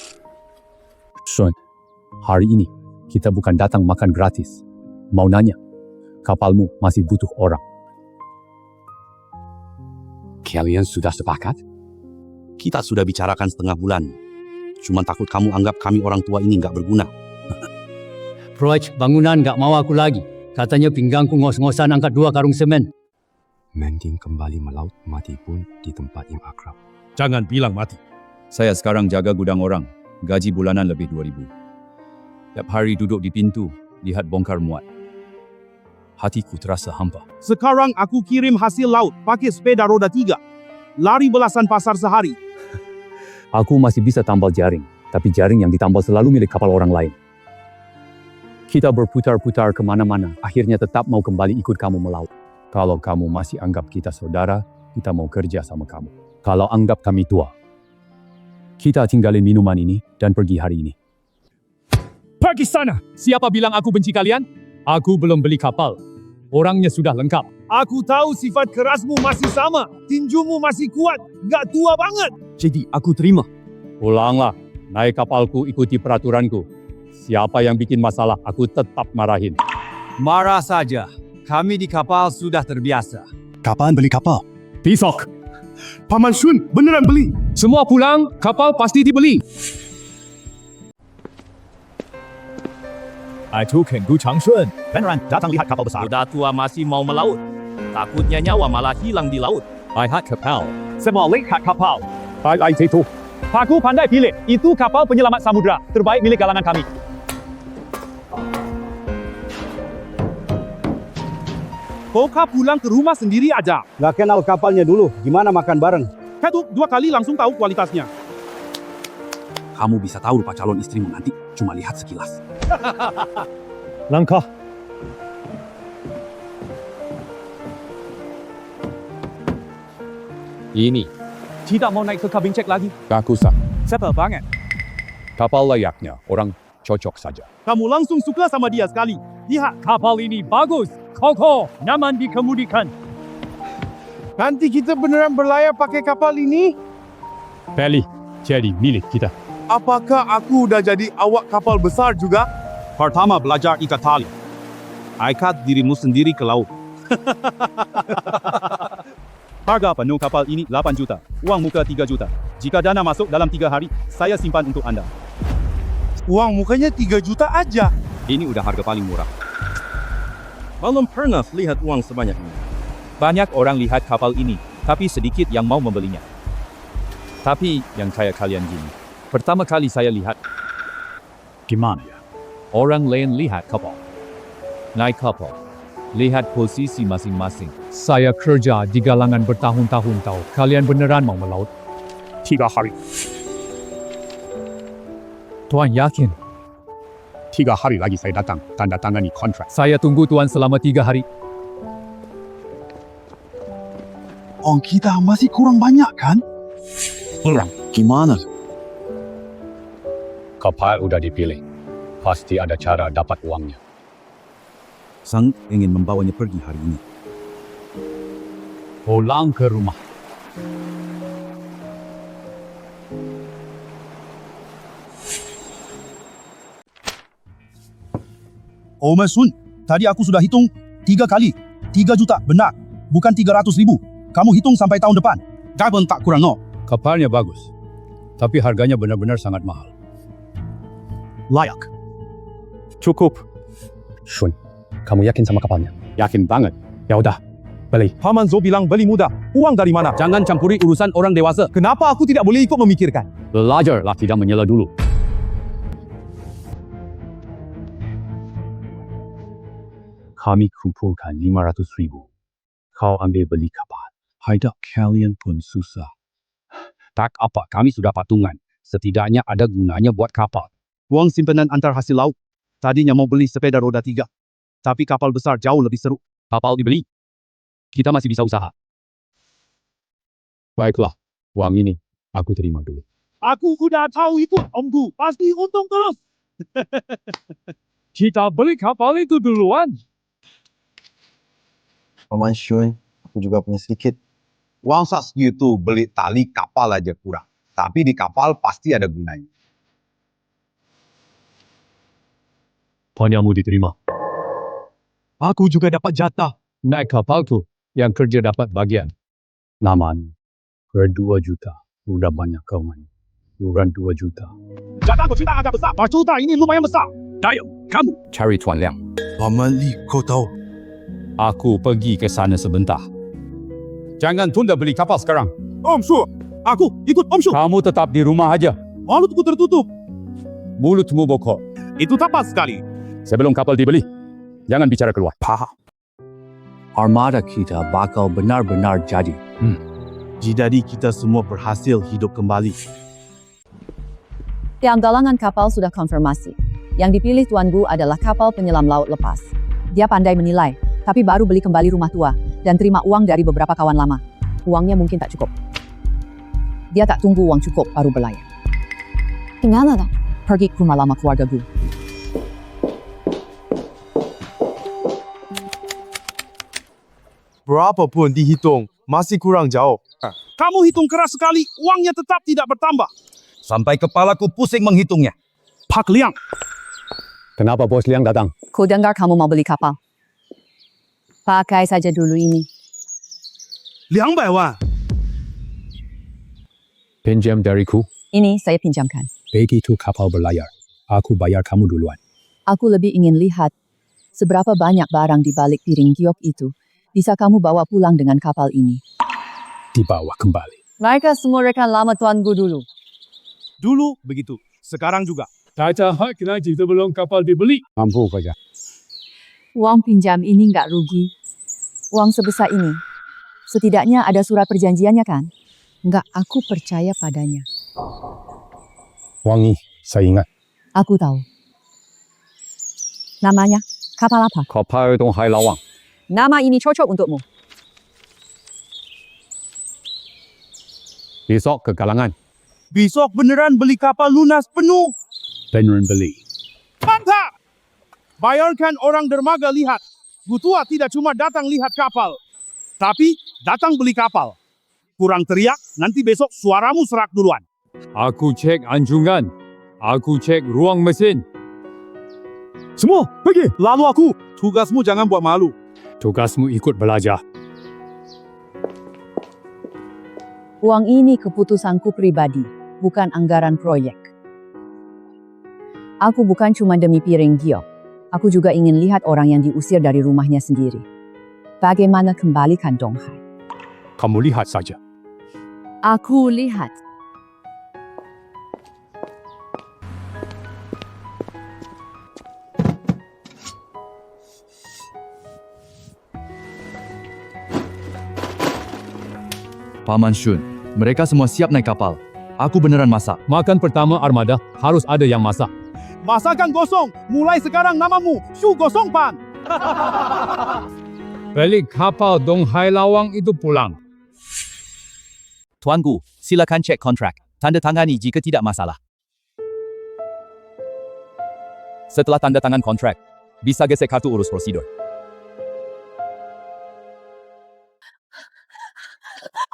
Shun, hari ini kita bukan datang makan gratis. Mau nanya, kapalmu masih butuh orang. Kalian sudah sepakat? Kita sudah bicarakan setengah bulan. Cuma takut kamu anggap kami orang tua ini nggak berguna. Proyek bangunan nggak mau aku lagi. Katanya pinggangku ngos-ngosan angkat 2 karung semen. Mending kembali melaut, mati pun di tempat yang akrab. Jangan bilang mati. Saya sekarang jaga gudang orang. Gaji bulanan lebih 2.000. Tiap hari duduk di pintu, lihat bongkar muat. Hatiku terasa hampa. Sekarang aku kirim hasil laut pakai sepeda roda 3. Lari belasan pasar sehari. Aku masih bisa tambal jaring, tapi jaring yang ditambal selalu milik kapal orang lain. Kita berputar-putar kemana-mana, akhirnya tetap mau kembali ikut kamu melaut. Kalau kamu masih anggap kita saudara, kita mau kerja sama kamu. Kalau anggap kami tua, kita tinggalin minuman ini dan pergi hari ini. Pergi sana! Siapa bilang aku benci kalian? Aku belum beli kapal. Orangnya sudah lengkap. Aku tahu sifat kerasmu masih sama. Tinjumu masih kuat. Gak tua banget. Jadi aku terima. Pulanglah, naik kapalku, ikuti peraturanku. Siapa yang bikin masalah, aku tetap marahin. Marah saja. Kami di kapal sudah terbiasa. Kapan beli kapal? Besok. Paman Shun beneran beli. Semua pulang, kapal pasti dibeli. Itu Kenggu Chang Shun. Beneran datang lihat kapal besar. Udah tua masih mau melaut. Takutnya nyawa malah hilang di laut. Lihat kapal. Semua lihat kapal. Lihat itu. Pak Gu pandai pilih. Itu kapal penyelamat samudra. Terbaik milik galangan kami. Boka pulang ke rumah sendiri aja. Gak kenal kapalnya dulu. Gimana makan bareng? Ketuk 2 kali langsung tahu kualitasnya. Kamu bisa tahu rupa calon istrimu nanti. Cuma lihat sekilas. Langkah. Ini. Tidak mau naik ke kabin cek lagi. Gak usah. Sepel banget. Kapal layaknya, orang cocok saja. Kamu langsung suka sama dia sekali. Lihat. Kapal ini bagus. Kokoh. Nyaman dikemudikan. Nanti kita beneran berlayar pakai kapal ini? Peli, jadi milik kita. Apakah aku udah jadi awak kapal besar juga? Pertama belajar ikat tali. Ikat dirimu sendiri ke laut. Harga penuh kapal ini 8 juta. Uang muka 3 juta. Jika dana masuk dalam 3 hari, saya simpan untuk anda. Uang mukanya 3 juta aja. Ini udah harga paling murah. Belum pernah lihat uang sebanyak ini. Banyak orang lihat kapal ini, tapi sedikit yang mau membelinya. Tapi yang kayak kalian gini. Pertama kali saya lihat, Gimana ya? orang lain lihat kapal. Naik kapal. Lihat posisi masing-masing. Saya kerja di galangan bertahun-tahun tahu. Kalian beneran mau melaut? 3 hari. Tuan yakin? 3 hari lagi saya datang, tanda tangani kontrak. Saya tunggu Tuan selama 3 hari. Uang kita masih kurang banyak kan? Kurang. Gimana? Kapal udah dipilih. Pasti ada cara dapat uangnya. Sang ingin membawanya pergi hari ini. Pulang ke rumah. Omer Sun, tadi aku sudah hitung 3 kali. 3 juta, benar. Bukan 300.000. Kamu hitung sampai tahun depan. Gaben tak kurang no. Kapalnya bagus. Tapi harganya benar-benar sangat mahal. Layak. Cukup. Shun, kamu yakin sama kapalnya? Yakin banget. Ya udah, beli. Paman Zo bilang beli mudah. Uang dari mana? Jangan campuri urusan orang dewasa. Kenapa aku tidak boleh ikut memikirkan? Belajarlah tidak menyela dulu. Kami kumpulkan 500.000. Kau ambil beli kapal. Hidup kalian pun susah. Tak apa, kami sudah patungan. Setidaknya ada gunanya buat kapal. Uang simpanan antar hasil laut. Tadinya mau beli sepeda roda 3. Tapi kapal besar jauh lebih seru. Kapal dibeli. Kita masih bisa usaha. Baiklah, uang ini aku terima dulu. Aku udah tahu itu, Omku. Pasti untung terus. Kita beli kapal itu duluan. Paman Shun, aku juga punya sedikit. Uang segitu beli tali kapal aja kurang. Tapi di kapal pasti ada gunanya. Panyamu diterima. Aku juga dapat jatah. Naik kapal tuh, yang kerja dapat bagian. Naman, per 2 juta. Udah banyak kawan. Kurang 2 juta. Jatah aku cinta agak besar. 4 juta ini lumayan besar. Dayo, kamu cari Tuan Liang. Paman Li, kau tahu. Aku pergi ke sana sebentar. Jangan tunda beli kapal sekarang. Om Su, aku ikut Om Su. Kamu tetap di rumah aja. Mulutku tertutup. Mulutmu bokok. Itu tepat sekali. Sebelum kapal dibeli, jangan bicara keluar. Paham. Armada kita bakal benar-benar jadi. Jadi kita semua berhasil hidup kembali. Tiang galangan kapal sudah konfirmasi. Yang dipilih Tuan Gu adalah kapal penyelam laut lepas. Dia pandai menilai, tapi baru beli kembali rumah tua dan terima uang dari beberapa kawan lama. Uangnya mungkin tak cukup. Dia tak tunggu uang cukup baru berlayar. Gimana dah? Pergi ke rumah lama keluarga Gu. Berapapun dihitung, masih kurang jauh. Kamu hitung keras sekali, uangnya tetap tidak bertambah. Sampai kepalaku pusing menghitungnya. Pak Liang. Kenapa Bos Liang datang? Ku dengar kamu mau beli kapal. Pakai saja dulu ini. 200万. Pinjam dariku. Ini saya pinjamkan. Begitu kapal berlayar, aku bayar kamu duluan. Aku lebih ingin lihat seberapa banyak barang di balik piring giok itu bisa kamu bawa pulang dengan kapal ini. Dibawa kembali. Mereka semua rekan lama Tuan Gu dulu. Dulu begitu, sekarang juga. Tata hak lagi sebelum kapal dibeli. Mampu saja. Uang pinjam ini nggak rugi. Uang sebesar ini. Setidaknya ada surat perjanjiannya kan? Nggak, aku percaya padanya. Wangi, saya ingat. Aku tahu. Namanya kapal apa? Kapal Donghai Lawang. Nama ini cocok untukmu. Besok ke Galangan. Besok beneran beli kapal lunas penuh. Beneran beli. Mantap! Bayarkan orang dermaga lihat. Gutua tidak cuma datang lihat kapal, tapi datang beli kapal. Kurang teriak, nanti besok suaramu serak duluan. Aku cek anjungan. Aku cek ruang mesin. Semua, pergi. Lalu aku. Tugasmu jangan buat malu. Tugasmu ikut belajar. Uang ini keputusanku pribadi, bukan anggaran proyek. Aku bukan cuma demi piring giok. Aku juga ingin lihat orang yang diusir dari rumahnya sendiri. Bagaimana kembalikan Dong Hai? Kamu lihat saja. Aku lihat. Paman Shun, mereka semua siap naik kapal. Aku beneran masak. Makan pertama armada harus ada yang masak. Masakan gosong. Mulai sekarang namamu Shu Gosong Pan. Balik kapal Dong Hai Lawang itu pulang. Tuanku, silakan cek kontrak. Tanda tangani jika tidak masalah. Setelah tanda tangan kontrak, bisa gesek kartu urus prosedur.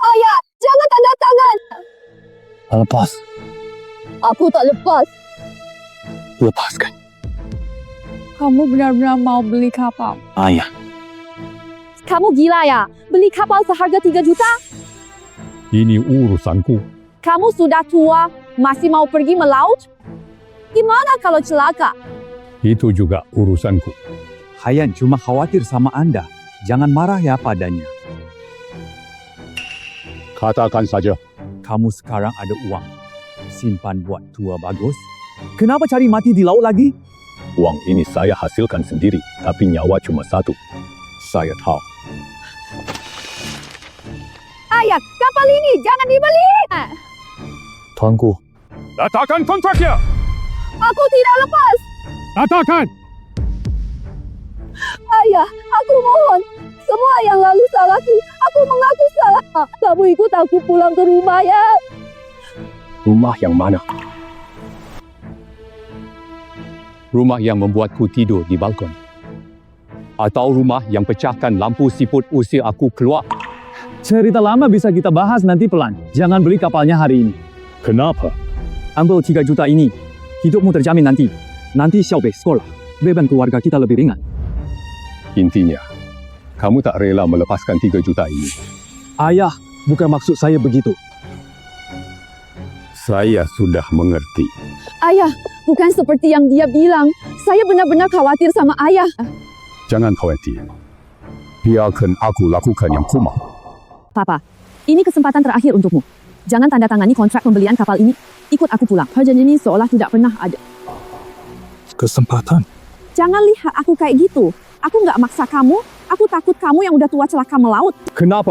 Ayah, jangan tanda tangan. Lepas. Aku tak lepas. Lepaskan. Kamu benar-benar mau beli kapal? Ayah. Kamu gila ya? Beli kapal seharga 3 juta? Ini urusanku. Kamu sudah tua, masih mau pergi melaut? Gimana kalau celaka? Itu juga urusanku. Hayan cuma khawatir sama Anda. Jangan marah ya padanya. Katakan saja. Kamu sekarang ada uang. Simpan buat tua bagus. Kenapa cari mati di laut lagi? Uang ini saya hasilkan sendiri, tapi nyawa cuma satu. Saya tahu. Ayah, kapal ini jangan dibeli. Tuanku. Katakan kontraknya. Aku tidak lepas. Katakan. Ayah, aku mohon. Semua yang lalu salahku. Aku mengaku salah. Kamu ikut aku pulang ke rumah ya. Rumah yang mana? Rumah yang membuatku tidur di balkon. Atau rumah yang pecahkan lampu siput usir aku keluar. Cerita lama bisa kita bahas nanti pelan. Jangan beli kapalnya hari ini. Kenapa? Ambil 3 juta ini. Hidupmu terjamin nanti. Nanti Xiaobei sekolah. Beban keluarga kita lebih ringan. Intinya, kamu tak rela melepaskan 3 juta ini. Ayah, bukan maksud saya begitu. Saya sudah mengerti. Ayah, bukan seperti yang dia bilang. Saya benar-benar khawatir sama ayah. Jangan khawatir. Biarkan aku lakukan yang ku mau. Papa, ini kesempatan terakhir untukmu. Jangan tanda tangani kontrak pembelian kapal ini. Ikut aku pulang. Perjanjian ini seolah tidak pernah ada. Kesempatan? Jangan lihat aku kayak gitu. Aku nggak maksa kamu. Aku takut kamu yang udah tua celaka melaut. Kenapa?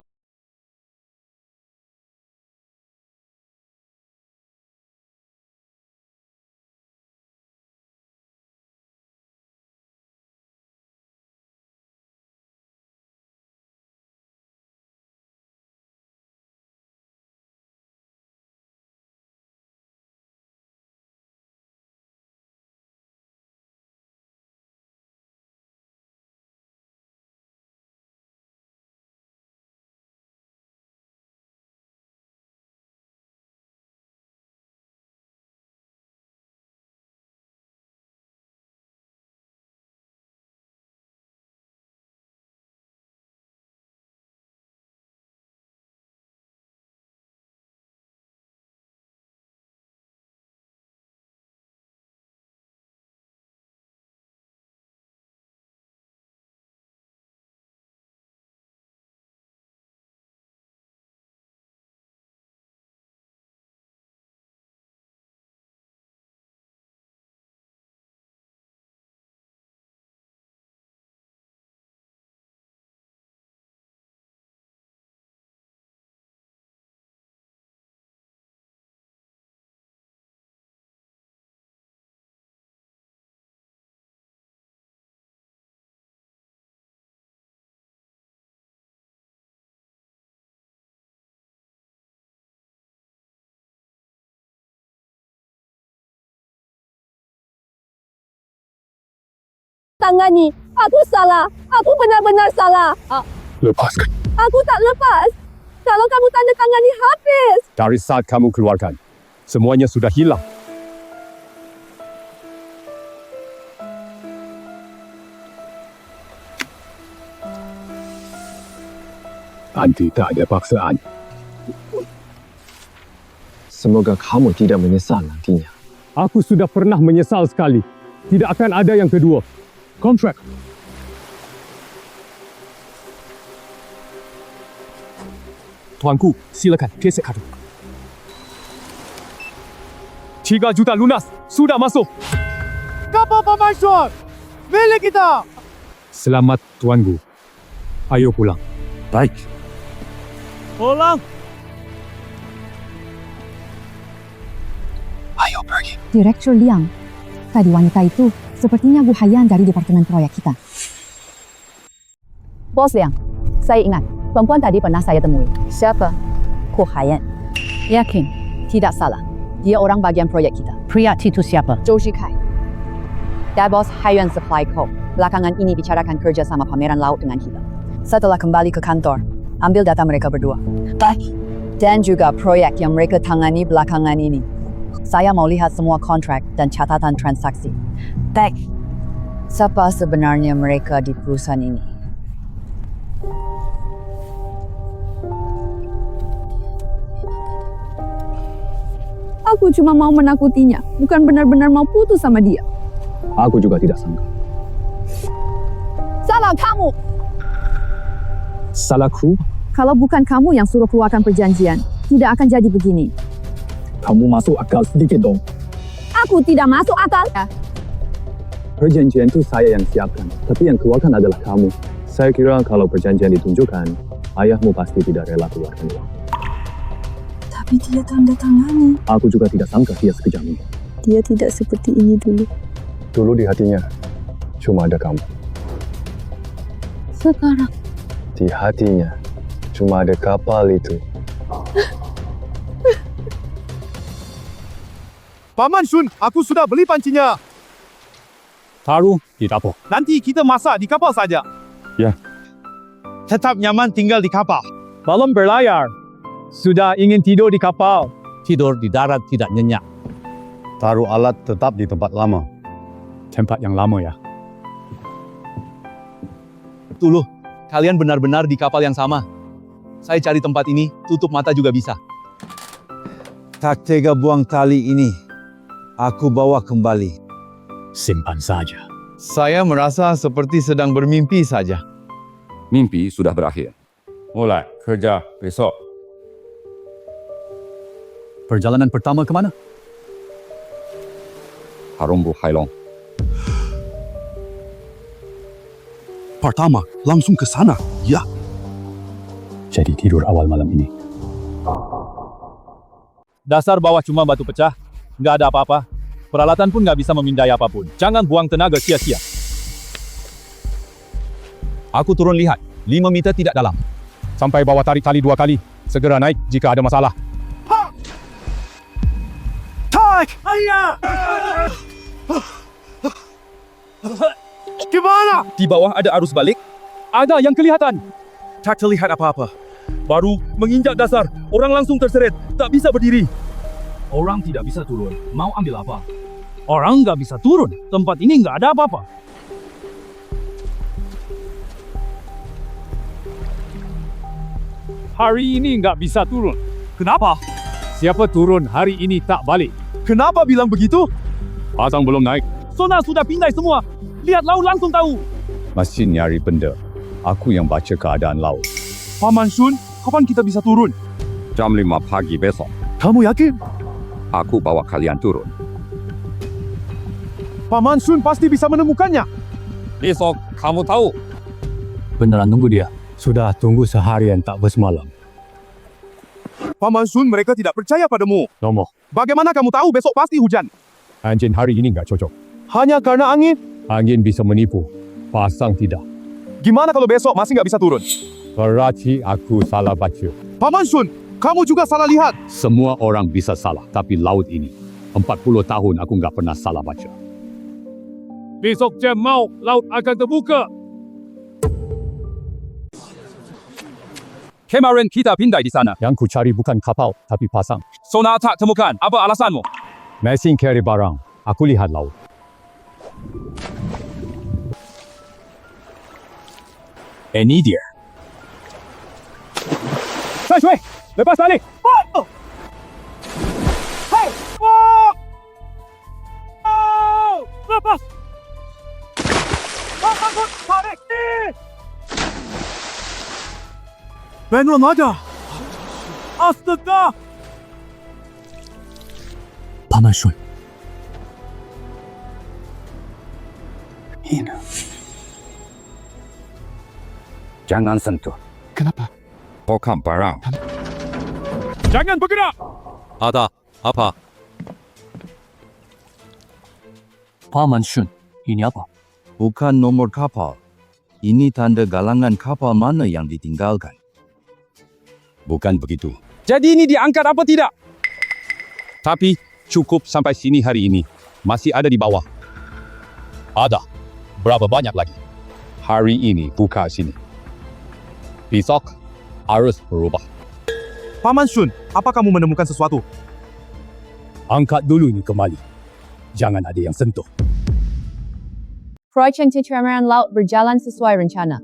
Tangani, aku salah. Aku benar-benar salah. Lepaskan. Aku tak lepas. Kalau kamu tanda tangani habis. Dari saat kamu keluarkan, Semuanya sudah hilang. Anti tak ada paksaan. Semoga kamu tidak menyesal nantinya. Aku sudah pernah menyesal sekali. Tidak akan ada yang kedua. Kontrak. Tuanku, silakan gesek kartu. 3 juta lunas sudah masuk. Kapal Paman Sun, milik kita. Selamat, tuanku. Ayo pulang. Baik. Pulang. Ayo pergi. Direktur Liang, tadi wanita itu sepertinya Bu Hayan dari departemen proyek kita. Bos Liang, saya ingat, perempuan tadi pernah saya temui. Siapa? Bu Hayan. Yakin? Tidak salah. Dia orang bagian proyek kita. Pria itu siapa? Zhou Shikai. Dia bos Haiyuan Supply Co. Belakangan ini bicarakan kerja sama pameran laut dengan kita. Setelah kembali ke kantor, ambil data mereka berdua. Dan juga proyek yang mereka tangani belakangan ini. Saya mau lihat semua kontrak dan catatan transaksi. Siapa sebenarnya mereka di perusahaan ini? Aku cuma mau menakutinya, bukan benar-benar mau putus sama dia. Aku juga tidak sangka. Salah kamu! Salahku? Kalau bukan kamu yang suruh keluarkan perjanjian, tidak akan jadi begini. Kamu masuk akal sedikit dong. Aku tidak masuk akal. Perjanjian itu saya yang siapkan, tapi yang keluarkan adalah kamu. Saya kira kalau perjanjian ditunjukkan, ayahmu pasti tidak rela keluarkan uang. Tapi dia tanda tangani. Aku juga tidak sangka dia sekejam ini. Dia tidak seperti ini dulu. Dulu di hatinya, cuma ada kamu. Sekarang, Di hatinya, cuma ada kapal itu. Paman Sun, aku sudah beli pancinya. Taruh di dapur. Nanti kita masak di kapal saja. Tetap nyaman tinggal di kapal. Belum berlayar. Sudah ingin tidur di kapal. Tidur di darat tidak nyenyak. Taruh alat tetap di tempat lama. Tempat yang lama ya. Tuluh, kalian benar-benar di kapal yang sama. Saya cari tempat ini, tutup mata juga bisa. Tak tega buang tali ini. Aku bawa kembali. Simpan saja. Saya merasa seperti sedang bermimpi saja. Mimpi sudah berakhir. Mulai kerja besok. Perjalanan pertama ke mana? Harumbu Hailong. Pertama, langsung ke sana. Ya. Jadi tidur awal malam ini. Dasar bawah cuma batu pecah, nggak ada apa-apa. Peralatan pun nggak bisa memindai apapun. Jangan buang tenaga sia-sia. Aku turun lihat, 5 meter tidak dalam. Sampai bawah tarik tali 2 kali. Segera naik jika ada masalah. Tak! Ayah! Gimana? Di bawah ada arus balik. Ada yang kelihatan. Tak terlihat apa-apa. Baru menginjak dasar, orang langsung terseret, tak bisa berdiri. Orang tidak bisa turun. Mau ambil apa? Orang nggak bisa turun. Tempat ini nggak ada apa-apa. Hari ini nggak bisa turun. Kenapa? Siapa turun hari ini tak balik. Kenapa bilang begitu? Pasang belum naik. Sonar sudah pindai semua. Lihat laut langsung tahu. Masih nyari benda. Aku yang baca keadaan laut. Paman Sun, kapan kita bisa turun? Jam 5 pagi besok. Kamu yakin? Aku bawa kalian turun. Paman Sun pasti bisa menemukannya. Besok kamu tahu. Beneran nunggu dia? Sudah tunggu seharian tak bersemalam. Paman Sun, mereka tidak percaya padamu. Nomo, Bagaimana kamu tahu besok pasti hujan? anjing hari ini nggak cocok. Hanya karena angin? Angin bisa menipu. Pasang tidak. Gimana kalau besok masih nggak bisa turun? Berarti aku salah baca. Paman Sun, kamu juga salah lihat. Semua orang bisa salah, tapi laut ini 40 tahun aku nggak pernah salah baca. Besok jam laut akan terbuka. Kemarin kita pindai di sana. Yang ku cari bukan kapal, tapi pasang. Sonar tak temukan. Apa alasanmu? Mesin carry barang. Aku lihat laut. Ini dia. Shui, lepas tali. Oh! Hey! Oh! Oh! Lepas! Takut, tarik! Benar ada. Astaga! Paman Shun. Ini. Jangan sentuh. Kenapa? Bukan barang. Jangan bergerak! Ada apa? Paman Shun, ini apa? Bukan nomor kapal. Ini tanda galangan kapal mana yang ditinggalkan. Bukan begitu. Jadi ini diangkat apa tidak? Tapi cukup sampai sini hari ini. Masih ada di bawah. Ada. Berapa banyak lagi? Hari ini buka sini. Besok harus berubah. Paman Shun, apa kamu menemukan sesuatu? Angkat dulu ini kembali. Jangan ada yang sentuh. Proyek pencemaran laut berjalan sesuai rencana.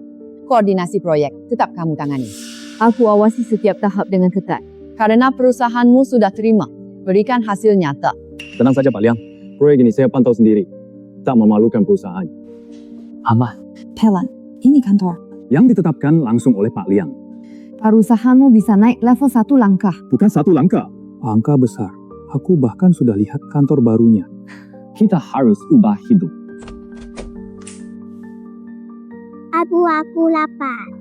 Koordinasi proyek tetap kamu tangani. Aku awasi setiap tahap dengan ketat. Karena perusahaanmu sudah terima, berikan hasil nyata. Tenang saja Pak Liang. Proyek ini saya pantau sendiri. Tak memalukan perusahaan. Aman. Pelan, ini kantor. Yang ditetapkan langsung oleh Pak Liang. Perusahaanmu bisa naik level 1 langkah. Bukan 1 langkah. Angka besar. Aku bahkan sudah lihat kantor barunya. Kita harus ubah hidup. Aku lapar.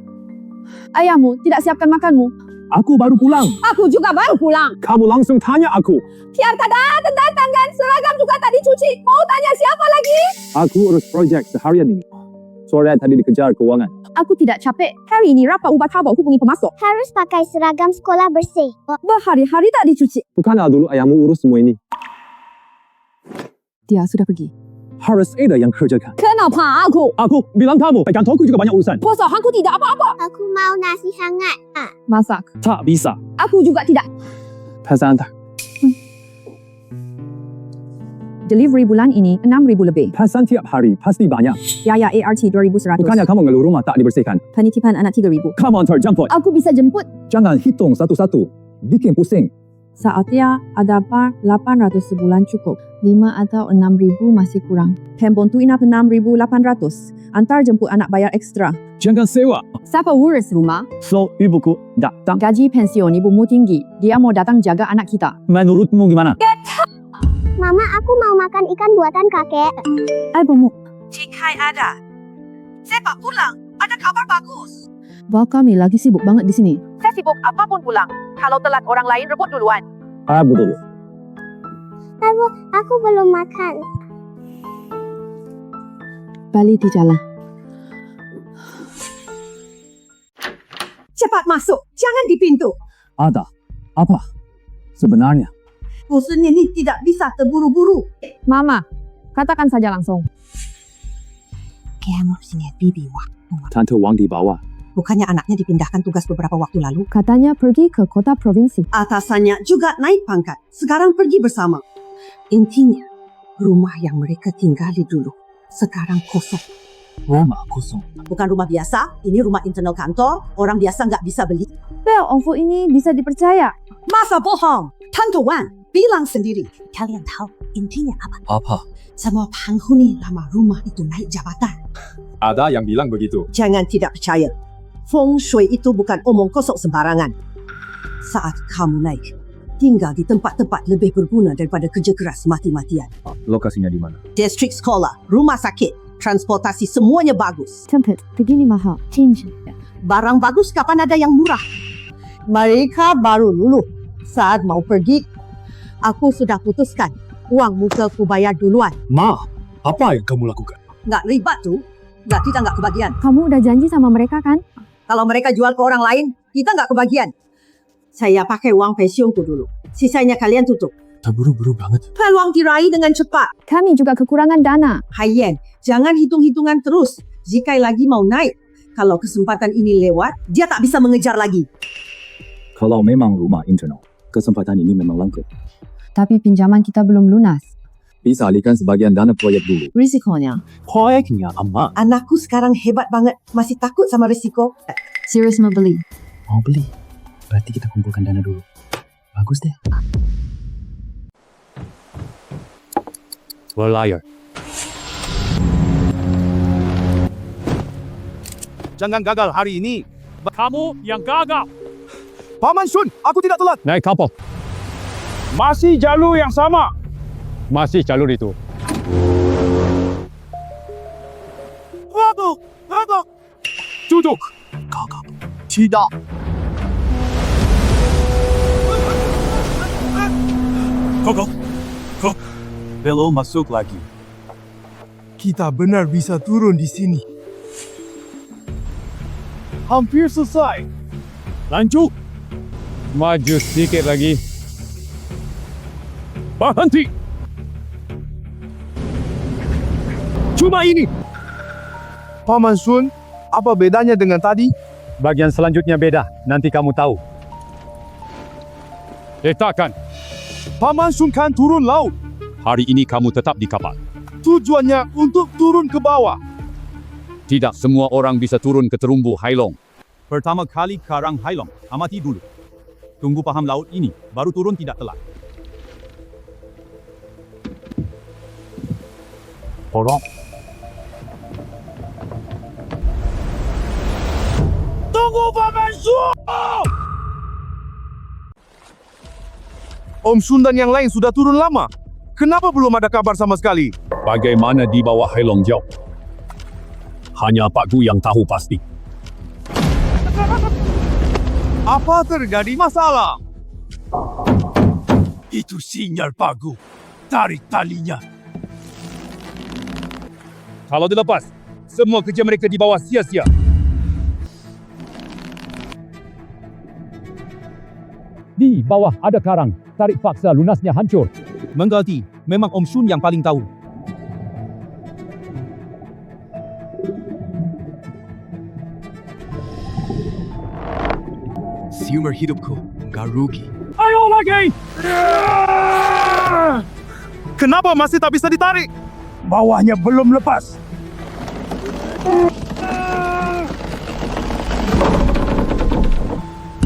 Ayahmu tidak siapkan makanmu. Aku baru pulang. Aku juga baru pulang. Kamu langsung tanya aku. Biar tak datang, seragam juga tak dicuci. Mau tanya siapa lagi? Aku urus proyek seharian ini. Sore tadi dikejar keuangan. Aku tidak capek. Hari ini rapat ubah tabau hubungi pemasok. Harus pakai seragam sekolah bersih. Berhari-hari tak dicuci. Bukanlah dulu ayahmu urus semua ini. Dia sudah pergi. Harus ada yang kerjakan. Kenapa aku? Aku bilang kamu. Kantorku juga banyak urusan. Perusahaanku tidak apa-apa. Aku mau nasi hangat. Masak. Tak bisa. Aku juga tidak. Pesan antar. Delivery bulan ini 6,000 lebih. Pesan tiap hari pasti banyak. Biaya ART 2,100. Bukannya kamu ngeluh rumah tak dibersihkan. Penitipan anak 3,000. Come on, terjemput. Aku bisa jemput. Jangan hitung satu-satu. Bikin pusing. Saatnya ada par 800 sebulan cukup. 5 atau 6,000 masih kurang. Handphone tu inap 6,800. Antar jemput anak bayar ekstra. Jangan sewa. Siapa urus rumah? So, ibuku datang. Gaji pensiun ibumu tinggi. Dia mau datang jaga anak kita. Menurutmu gimana? Mama, aku mau makan ikan buatan kakek. Ibumu. Cikai ada. Sepak pulang. Ada kabar bagus. Bak kami lagi sibuk banget di sini. Saya sibuk apapun pulang. Kalau telat orang lain rebut duluan. Betul. Aku belum makan. Balik di jalan. Cepat masuk. Jangan di pintu. Ada. Apa? Sebenarnya. Bosan ini tidak bisa terburu-buru. Mama, katakan saja langsung. Kamu sini bibi wah. Tante Wang di bawah. Bukannya anaknya dipindahkan tugas beberapa waktu lalu? Katanya pergi ke kota provinsi. Atasannya juga naik pangkat. Sekarang pergi bersama. Intinya, rumah yang mereka tinggali dulu sekarang kosong. Rumah kosong. Bukan rumah biasa, ini rumah internal kantor. Orang biasa nggak bisa beli. Bel, OVO ini bisa dipercaya. Masa bohong? Tante Wan bilang sendiri. Kalian tahu intinya apa? Apa? Semua penghuni lama rumah itu naik jabatan. Ada yang bilang begitu. Jangan tidak percaya. Feng Shui itu bukan omong kosong sembarangan. Saat kamu naik, tinggal di tempat-tempat lebih berguna daripada kerja keras mati-matian. Lokasinya di mana? Distrik sekolah, rumah sakit, transportasi semuanya bagus. Tempat begini mahal. Change. Barang bagus kapan ada yang murah. Mereka baru luluh. Saat mau pergi, aku sudah putuskan. Uang muka ku bayar duluan. Ma, apa yang kamu lakukan? Nggak ribet tuh. Nggak, kita nggak kebagian. Kamu udah janji sama mereka kan? Kalau mereka jual ke orang lain, kita nggak kebagian. Saya pakai uang pensiunku dulu. Sisanya kalian tutup. Terburu-buru banget. Peluang diraih dengan cepat. Kami juga kekurangan dana. Haiyan, jangan hitung-hitungan terus. Jika lagi mau naik, Kalau kesempatan ini lewat, dia tak bisa mengejar lagi. Kalau memang rumah internal, kesempatan ini memang langka. Tapi pinjaman kita belum lunas. Bisa alihkan sebagian dana proyek dulu. Risikonya. Proyeknya aman. Anakku sekarang hebat banget. Masih takut sama risiko. Serius mau beli? Mau beli? Berarti kita kumpulkan dana dulu. Bagus deh. Berlayar. Jangan gagal hari ini. Kamu yang gagal. Paman Sun, aku tidak telat. Naik kapal. Masih jalur yang sama. Masih jalur itu. Gagal. Gagal. Duduk. Gagal. Tidak. Gagal. Belum masuk lagi. Kita benar bisa turun di sini. Hampir selesai. Lanjut. Maju sedikit lagi. Berhenti. Cuma ini. Paman Sun, apa bedanya dengan tadi? Bagian selanjutnya beda. Nanti kamu tahu. Letakkan. Paman Sun kan turun laut. Hari ini kamu tetap di kapal. Tujuannya untuk turun ke bawah. Tidak semua orang bisa turun ke terumbu Hailong. Pertama kali karang Hailong, amati dulu. Tunggu paham laut ini, baru turun tidak telat. Tolong. Tunggu Paman Sun! Om Sun dan yang lain sudah turun lama. Kenapa belum ada kabar sama sekali? Bagaimana di bawah Hailong jauh? Hanya Pak Gu yang tahu pasti. Apa terjadi masalah? Itu sinyal Pak Gu. Tarik talinya. Kalau dilepas, semua kerja mereka di bawah sia-sia. Di bawah ada karang. Tarik paksa lunasnya hancur. Mengganti, memang Om Sun yang paling tahu. Seumur hidupku, gak rugi. Ayo lagi! Kenapa masih tak bisa ditarik? Bawahnya belum lepas.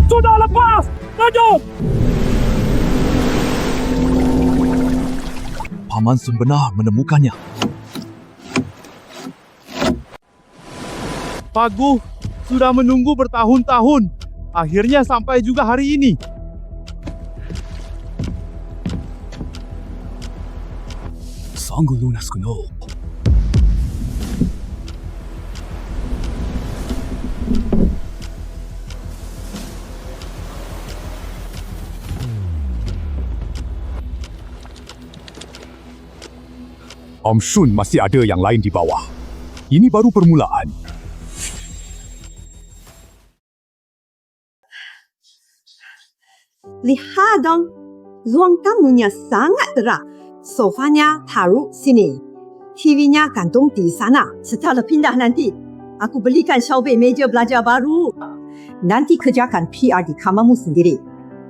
Sudah lepas! Lanjut! Paman Sun benar menemukannya. Pak Gu sudah menunggu bertahun-tahun. Akhirnya sampai juga hari ini. Sanggup lunas kuno. Om Sun masih ada yang lain di bawah. Ini baru permulaan. Lihat dong, ruang tamunya sangat terang. Sofanya taruh sini. TV-nya gantung di sana. Setelah pindah nanti, aku belikan Xiaobei meja belajar baru. Nanti kerjakan PR di kamarmu sendiri.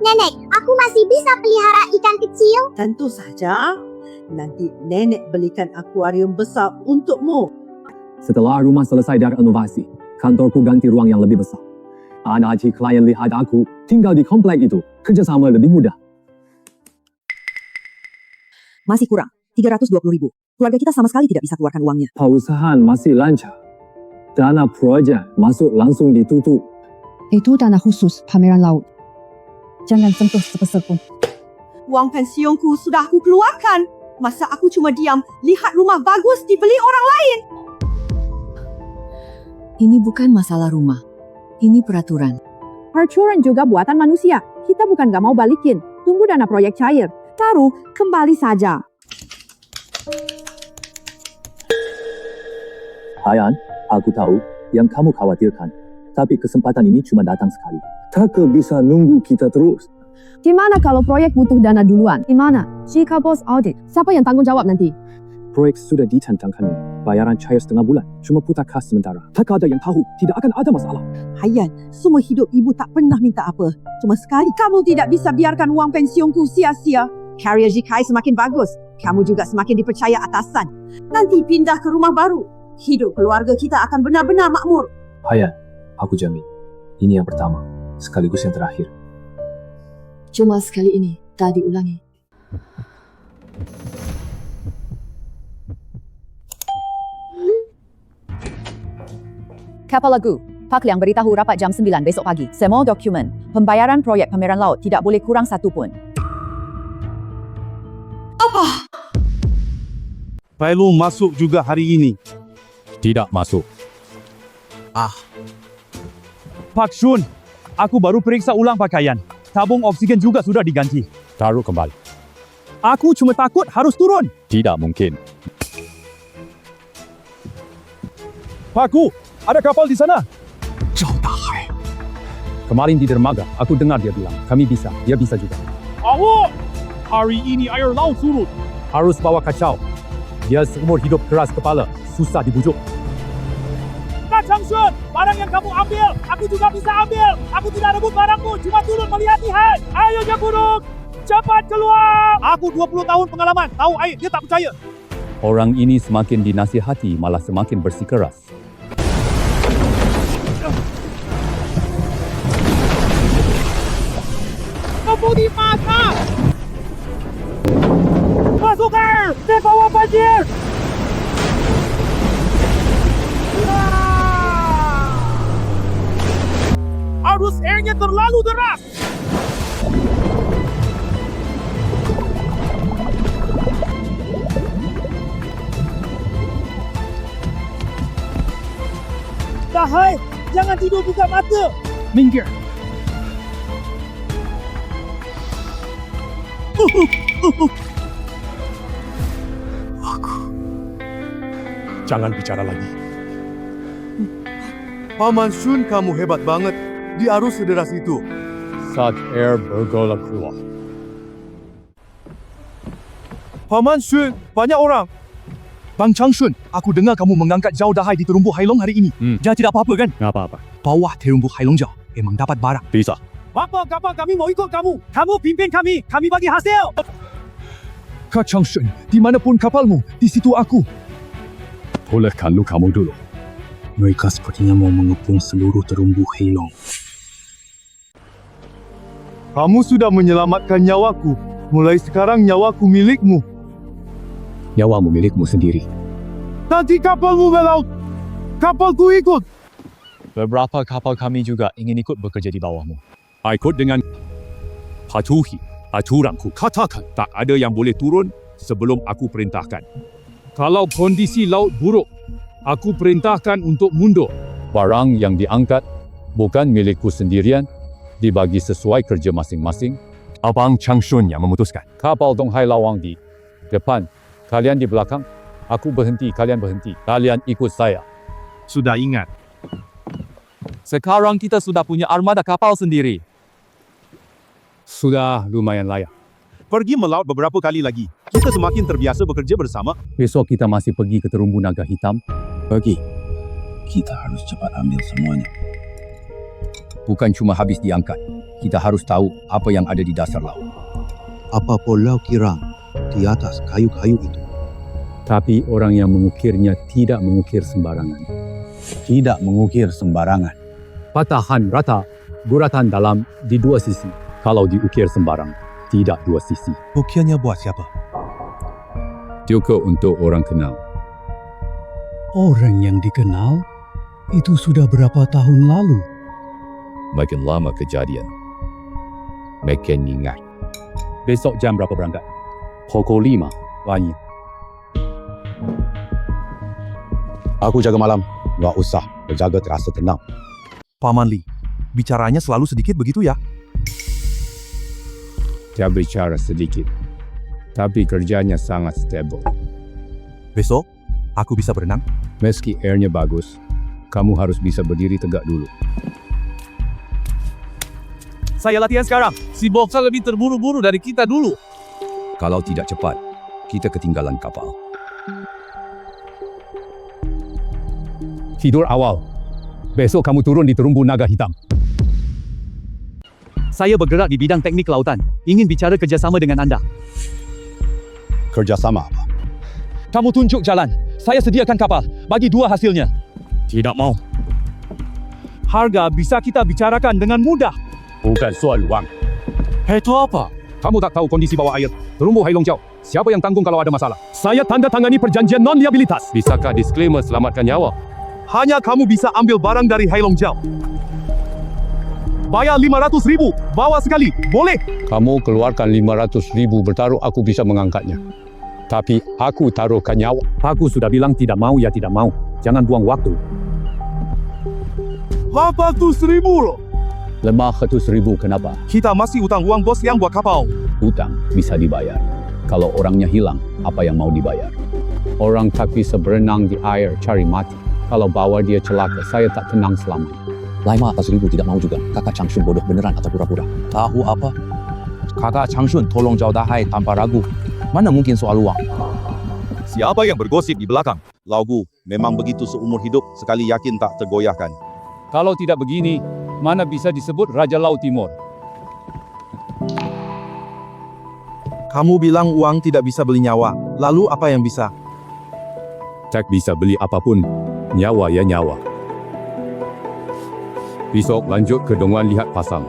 Nenek, aku masih bisa pelihara ikan kecil? Tentu saja. Nanti nenek belikan akuarium besar untukmu. Setelah rumah selesai direnovasi, kantorku ganti ruang yang lebih besar. Anak klien lihat aku tinggal di komplek itu. Kerjasama lebih mudah. Masih kurang, 320.000. Keluarga kita sama sekali tidak bisa keluarkan uangnya. Perusahaan masih lancar. Dana proyek masuk langsung ditutup. Itu dana khusus pameran laut. Jangan sentuh sepeser pun. Uang pensiunku sudah aku keluarkan. Masa aku cuma diam lihat rumah bagus dibeli orang lain? Ini bukan masalah rumah. Ini peraturan. Peraturan juga buatan manusia. Kita bukan gak mau balikin. Tunggu dana proyek cair. Taruh kembali saja. Hayan, aku tahu yang kamu khawatirkan. Tapi kesempatan ini cuma datang sekali. Tak bisa nunggu kita terus. Gimana kalau proyek butuh dana duluan? Gimana? Jika bos audit, siapa yang tanggung jawab nanti? Proyek sudah ditantangkan. bayaran cair setengah bulan. Cuma putar kas sementara. Tak ada yang tahu, tidak akan ada masalah. Hayan, semua hidup ibu tak pernah minta apa. Cuma sekali, kamu tidak bisa biarkan wang pensiunku sia-sia. Karier Jikai semakin bagus. Kamu juga semakin dipercaya atasan. Nanti pindah ke rumah baru. Hidup keluarga kita akan benar-benar makmur. Hayan, aku jamin. Ini yang pertama, sekaligus yang terakhir. Cuma sekali ini, tak diulangi. Kapal Lagu, Pak Liang beritahu rapat jam 9 besok pagi. Semua dokumen, pembayaran proyek pameran laut tidak boleh kurang satu pun. Apa? Pailong masuk juga hari ini. Tidak masuk. Pak Shun, aku baru periksa ulang pakaian. Tabung oksigen juga sudah diganti. Taruh kembali. Aku cuma takut harus turun. Tidak mungkin. Pakku, ada kapal di sana. Kemarin di dermaga, aku dengar dia bilang, kami bisa, dia bisa juga. Awak! Hari ini air laut surut. Harus bawa kacau. Dia seumur hidup keras kepala, susah dibujuk. Kak Chang Shun, barang yang kamu ambil, aku juga bisa ambil. Aku tidak rebut barangmu, cuma turun melihat lihat. Ayo Jakuruk, cepat keluar. Aku 20 tahun pengalaman, tahu air, dia tak percaya. Orang ini semakin dinasihati malah semakin bersikeras. Kamu di mata. Masuk air, di bawah banjir. Arus airnya terlalu deras. Tahai, jangan tidur buka mata. Minggir. Jangan bicara lagi. Paman Shun, kamu hebat banget. Di arus sederas itu. Saat air bergolak keluar. Paman Shun, banyak orang. Bang Chang Shun, aku dengar kamu mengangkat jauh dahai di terumbu Hailong hari ini. Jadi tidak apa-apa kan? Nggak apa-apa. Bawah terumbu Hailong jauh, emang dapat barang. Bisa. Apa kapal kami mau ikut kamu? Kamu pimpin kami bagi hasil. Kak Chang Shun, dimanapun kapalmu, di situ aku. Olehkan lu kamu dulu. Mereka sepertinya mau mengepung seluruh terumbu Hailong. Kamu sudah menyelamatkan nyawaku. Mulai sekarang nyawaku milikmu. Nyawamu milikmu sendiri. Nanti kapalmu melaut. Kapalku ikut. Beberapa kapal kami juga ingin ikut bekerja di bawahmu. Ikut dengan patuhi aturanku. Katakan tak ada yang boleh turun sebelum aku perintahkan. Kalau kondisi laut buruk, aku perintahkan untuk mundur. Barang yang diangkat bukan milikku sendirian, dibagi sesuai kerja masing-masing. Abang Chang Shun yang memutuskan. Kapal Donghai Lawang di depan, kalian di belakang. Aku berhenti, kalian berhenti. Kalian ikut saya. Sudah ingat. Sekarang kita sudah punya armada kapal sendiri. Sudah lumayan layak. Pergi melaut beberapa kali lagi. Kita semakin terbiasa bekerja bersama. Besok kita masih pergi ke terumbu naga hitam. Pergi. Kita harus cepat ambil semuanya. Bukan cuma habis diangkat. Kita harus tahu apa yang ada di dasar laut. Apa pulau Kirang di atas kayu-kayu itu? Tapi orang yang mengukirnya tidak mengukir sembarangan. Tidak mengukir sembarangan. Patahan rata, guratan dalam di dua sisi. Kalau diukir sembarang, tidak dua sisi. Ukiannya buat siapa? Juga untuk orang kenal. Orang yang dikenal? Itu sudah berapa tahun lalu? Makin lama kejadian, makin ingat. Besok jam berapa berangkat? Pukul 5 pagi. Aku jaga malam. Nggak usah berjaga terasa tenang. Paman Li, bicaranya selalu sedikit begitu ya? Dia bicara sedikit, tapi kerjanya sangat stabil. Besok, aku bisa berenang? Meski airnya bagus, kamu harus bisa berdiri tegak dulu. Saya latihan sekarang. Si Boksa lebih terburu-buru dari kita dulu. Kalau tidak cepat, kita ketinggalan kapal. Tidur awal. Besok kamu turun di terumbu naga hitam. Saya bergerak di bidang teknik lautan. Ingin bicara kerjasama dengan anda. Kerjasama apa? Kamu tunjuk jalan. Saya sediakan kapal. Bagi 2 hasilnya. Tidak mau. Harga bisa kita bicarakan dengan mudah. Bukan soal wang. Itu apa? Kamu tak tahu kondisi bawah air. Terumbu Hai Long Jiao. Siapa yang tanggung kalau ada masalah? Saya tanda tangani perjanjian non-liabilitas. Bisakah disclaimer selamatkan nyawa? Hanya kamu bisa ambil barang dari Hai Long Jiao. Bayar 500,000. Bawa sekali. Boleh? Kamu keluarkan 500,000 bertaruh aku bisa mengangkatnya. Tapi aku taruhkan nyawa. Aku sudah bilang tidak mau ya tidak mau. Jangan buang waktu. 800,000 loh. Lemah 100,000 kenapa? Kita masih utang uang bos yang buat kapal. Hutang bisa dibayar. Kalau orangnya hilang, apa yang mau dibayar? Orang tak bisa berenang di air cari mati. Kalau bawa dia celaka, saya tak tenang selamanya. 500,000 tidak mau juga. Kakak Changshun bodoh beneran atau pura-pura? Tahu apa? Kakak Changshun tolong jauh Dahai tanpa ragu. Mana mungkin soal uang? Siapa yang bergosip di belakang? Laugu, memang begitu seumur hidup, sekali yakin tak tergoyahkan. Kalau tidak begini, mana bisa disebut Raja Laut Timur? Kamu bilang uang tidak bisa beli nyawa. Lalu apa yang bisa? Tak bisa beli apapun. Nyawa ya nyawa. Besok lanjut ke Dongguan lihat pasang.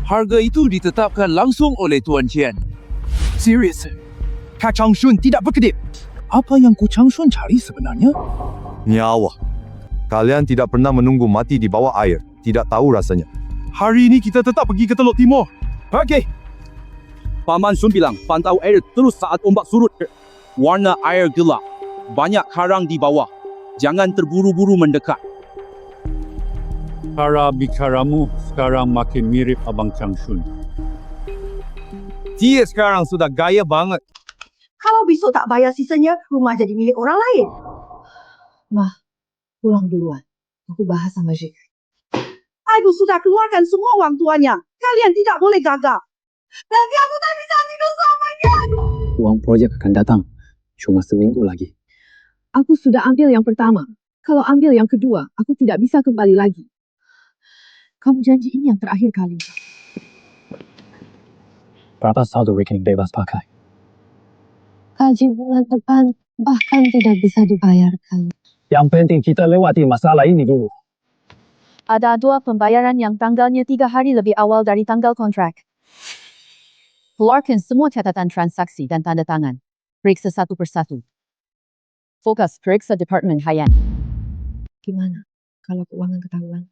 Harga itu ditetapkan langsung oleh Tuan Chen. Serius? Kak Changshun tidak berkedip. Apa yang Ku Changshun cari sebenarnya? Nyawa. Kalian tidak pernah menunggu mati di bawah air. Tidak tahu rasanya. Hari ini kita tetap pergi ke Teluk Timur. Okey. Paman Sun bilang, pantau air terus saat ombak surut. Warna air gelap. Banyak karang di bawah. Jangan terburu-buru mendekat. Cara bicaramu sekarang makin mirip Abang Changshun. Dia sekarang sudah gaya banget. Kalau besok tak bayar sisanya, rumah jadi milik orang lain. Mah, pulang duluan. Aku bahas sama Jik. Ibu sudah keluarkan semua wang tuanya. Kalian tidak boleh gagal. Nanti aku tak bisa tidur samanya. Uang proyek akan datang. Cuma seminggu lagi. Aku sudah ambil yang pertama. Kalau ambil yang kedua, aku tidak bisa kembali lagi. Kamu janji ini yang terakhir kali. Berapa saldo rekening bebas pakai? Gaji bulan depan bahkan tidak bisa dibayarkan. Yang penting kita lewati masalah ini dulu. Ada 2 pembayaran yang tanggalnya 3 hari lebih awal dari tanggal kontrak. Keluarkan semua catatan transaksi dan tanda tangan. Periksa satu persatu. Fokus periksa Departemen Haiyan. Gimana kalau keuangan ketahuan?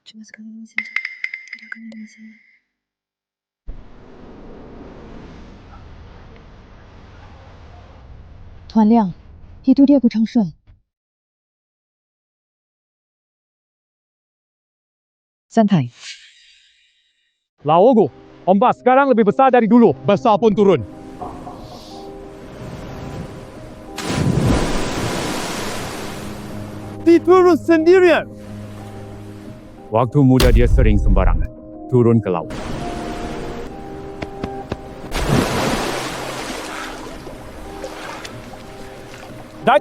Cuma sekali ini saja. Tidak akan ada masalah. Tuan Liang, itu dia Ku Changshun. Santai. Laogo, ombak sekarang lebih besar dari dulu. Besar pun turun. Diturun sendirian. Waktu muda dia sering sembarangan. Turun ke laut.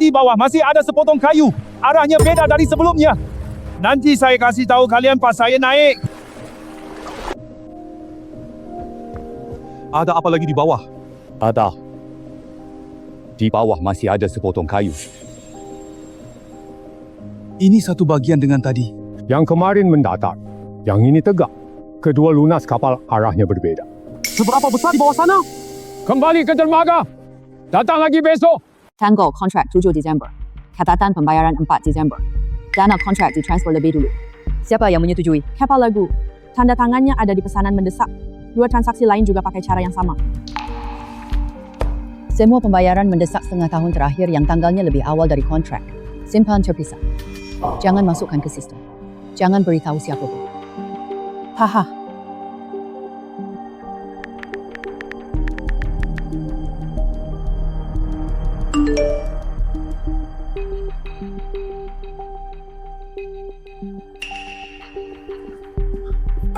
Di bawah masih ada sepotong kayu. Arahnya beda dari sebelumnya. Nanti saya kasih tahu kalian pas saya naik. Ada apa lagi di bawah? Ada. Di bawah masih ada sepotong kayu. Ini satu bagian dengan tadi. Yang kemarin mendatar. Yang ini tegak. Kedua lunas kapal arahnya berbeda. Seberapa besar di bawah sana? Kembali ke dermaga. Datang lagi besok. Tanggal kontrak 7 Disember. Catatan pembayaran 4 Disember. Dana kontrak ditransfer lebih dulu. Siapa yang menyetujui? Kapal lagu. Tanda tangannya ada di pesanan mendesak. 2 transaksi lain juga pakai cara yang sama. Semua pembayaran mendesak setengah tahun terakhir yang tanggalnya lebih awal dari kontrak. Simpan terpisah. Jangan masukkan ke sistem. Jangan beritahu siapapun. Haha.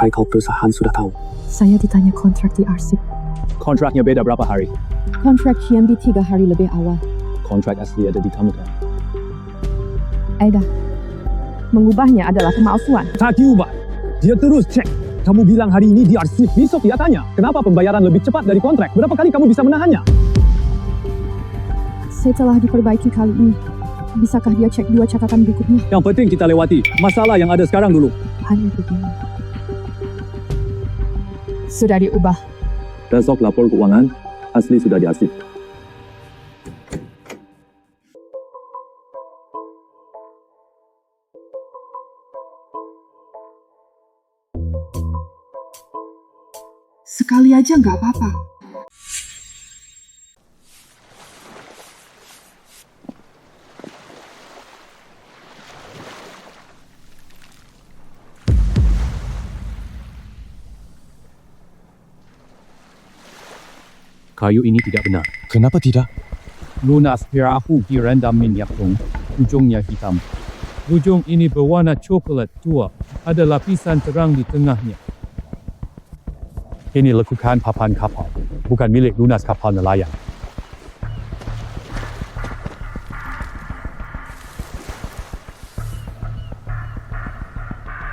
Baikal perusahaan sudah tahu. Saya ditanya kontrak di arsip. Kontraknya beda berapa hari? Kontrak CMB 3 hari lebih awal. kontrak asli ada di kamu kan? Aida, mengubahnya adalah pemalsuan. Tak diubah. Dia terus cek. Kamu bilang hari ini di arsip, besok dia tanya, kenapa pembayaran lebih cepat dari kontrak? Berapa kali kamu bisa menahannya? Saya telah diperbaiki kali ini. Bisakah dia cek 2 catatan berikutnya? Yang penting kita lewati masalah yang ada sekarang dulu. Hanya begini. Sudah diubah. Besok lapor keuangan, asli sudah diarsip. Sekali aja nggak apa-apa. Kayu ini tidak benar. Kenapa tidak? Lunas perahu direndam minyak tong, ujungnya hitam. Ujung ini berwarna coklat tua, ada lapisan terang di tengahnya. Ini lekukan papan kapal, bukan milik lunas kapal nelayan.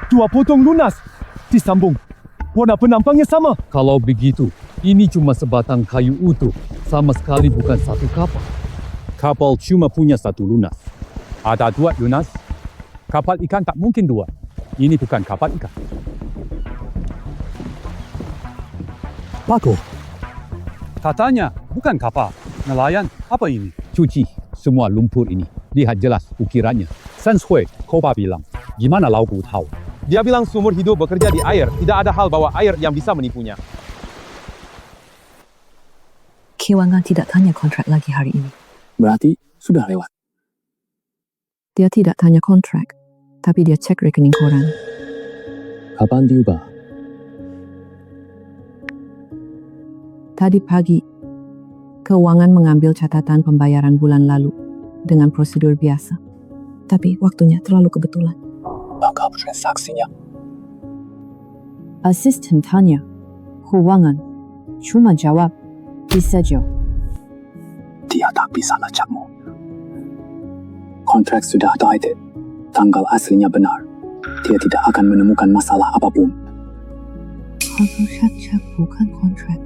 Dua potong lunas disambung. Warna penampangnya sama. Kalau begitu, ini cuma sebatang kayu utuh, sama sekali bukan satu kapal. Kapal cuma punya satu lunas. Ada 2 lunas. Kapal ikan tak mungkin 2. Ini bukan kapal ikan. Paku. Katanya bukan kapal. Nelayan, apa ini? Cuci semua lumpur ini. Lihat jelas ukirannya. Sanshui, Koba bilang. Gimana Lauku tahu? Dia bilang sumur hidup bekerja di air. Tidak ada hal bahwa air yang bisa menipunya. Keuangan tidak tanya kontrak lagi hari ini. Berarti sudah lewat. Dia tidak tanya kontrak, tapi dia cek rekening koran. Kapan diubah? Tadi pagi, keuangan mengambil catatan pembayaran bulan lalu dengan prosedur biasa. Tapi waktunya terlalu kebetulan. Backup transaksinya. Asisten tanya, keuangan cuma jawab, bisa jauh. Dia tak bisa lacakmu. Kontrak sudah dated. Tanggal aslinya benar. Dia tidak akan menemukan masalah apapun. Kalau saja bukan kontrak.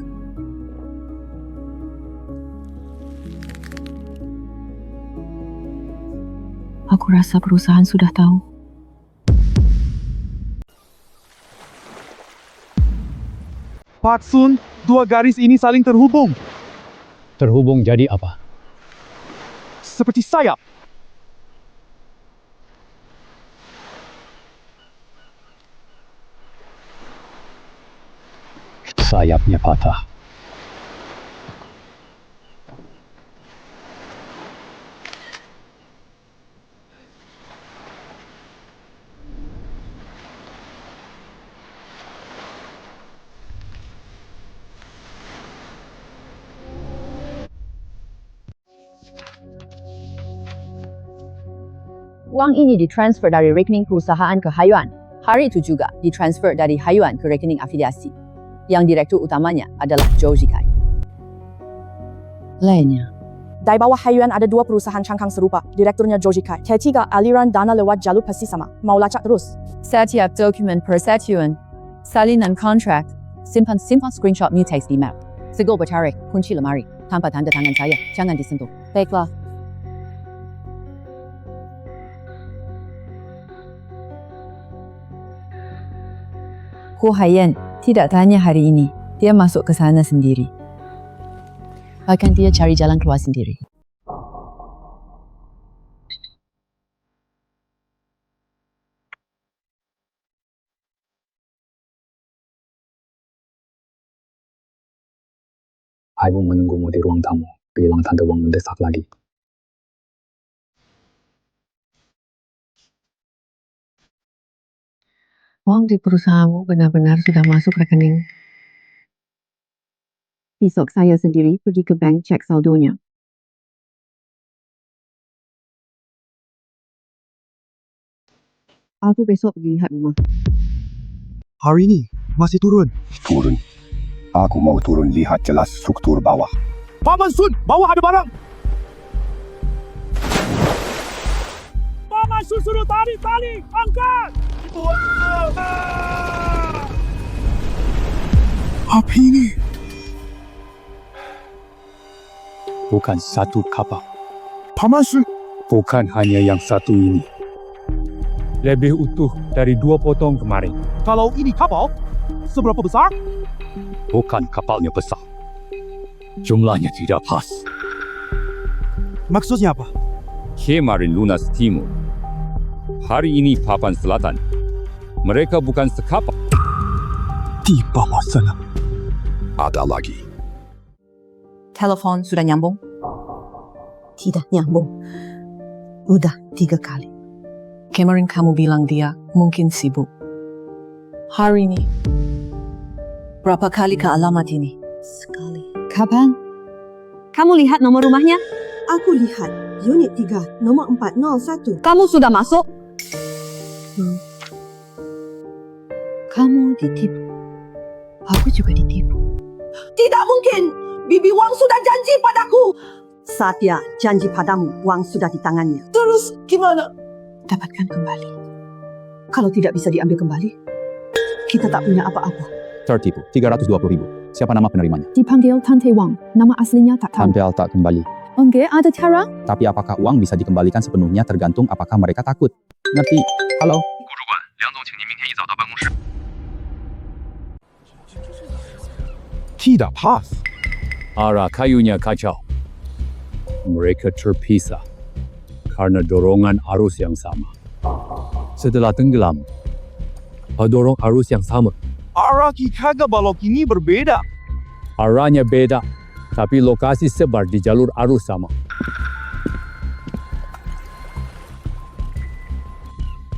Aku rasa perusahaan sudah tahu. Pak Sun, 2 garis ini saling terhubung. Terhubung jadi apa? Seperti sayap. Sayapnya patah. Uang ini ditransfer dari rekening perusahaan ke Haiyuan. Hari itu juga ditransfer dari Haiyuan ke rekening afiliasi. Yang direktur utamanya adalah Zhou Zikai. Lainnya, Di bawah Haiyuan ada 2 perusahaan cangkang serupa. Direkturnya Zhou Zikai. Ketiga, aliran dana lewat jalur persis sama. Mau lacak terus? setiap dokumen persatuan, salinan kontrak, simpan screenshot mutex di map. Segel bertarik, kunci lemari, tanpa tanda tangan saya, jangan disentuh. Baiklah. Hu Haiyan tidak tanya hari ini. Dia masuk ke sana sendiri. Bahkan dia cari jalan keluar sendiri. Aibu menunggumu di ruang tamu. Bilang Tante Wang mendesak lagi. Uang di perusahaanmu benar-benar sudah masuk rekening. Besok saya sendiri pergi ke bank cek saldonya. Aku besok pergi lihat rumah. Hari ini masih turun. Turun. Aku mau turun lihat jelas struktur bawah. Paman Sun, bawah ada barang. Paman Shun suruh tarik tali. Angkat. Apa ini? Bukan satu kapal. Paman Shun. Bukan hanya yang satu ini. Lebih utuh dari 2 potong kemarin. Kalau ini kapal, seberapa besar? Bukan kapalnya besar. Jumlahnya tidak pas. Maksudnya apa? Kemarin lunas timur. Hari ini papan selatan. Mereka bukan sekapal. Di bawah sana. Ada lagi. Telepon sudah nyambung? Tidak nyambung. Udah 3 kali. Kemarin kamu bilang dia mungkin sibuk. Hari ini, berapa kali ke alamat ini? Sekali. Kapan? Kamu lihat nomor rumahnya? Aku lihat unit 3, nomor 401. Kamu sudah masuk? Kamu ditipu. Aku juga ditipu. Tidak mungkin. Bibi Wang sudah janji padaku. Saat dia janji padamu, Wang sudah di tangannya. Terus gimana? Dapatkan kembali. Kalau tidak bisa diambil kembali, kita tak punya apa-apa. Tertipu, 320.000. Siapa nama penerimanya? Dipanggil Tante Wang. Nama aslinya tak tahu. Tampil tak kembali. Enggak, ada cara? Tapi apakah uang bisa dikembalikan sepenuhnya tergantung apakah mereka takut. Ngerti? Halo? Tidak pas. Arah kayunya kacau. Mereka terpisah karena dorongan arus yang sama. Setelah tenggelam, dorong arus yang sama. Arah kagak balok ini berbeda. Arahnya beda, tapi lokasi sebar di jalur arus sama.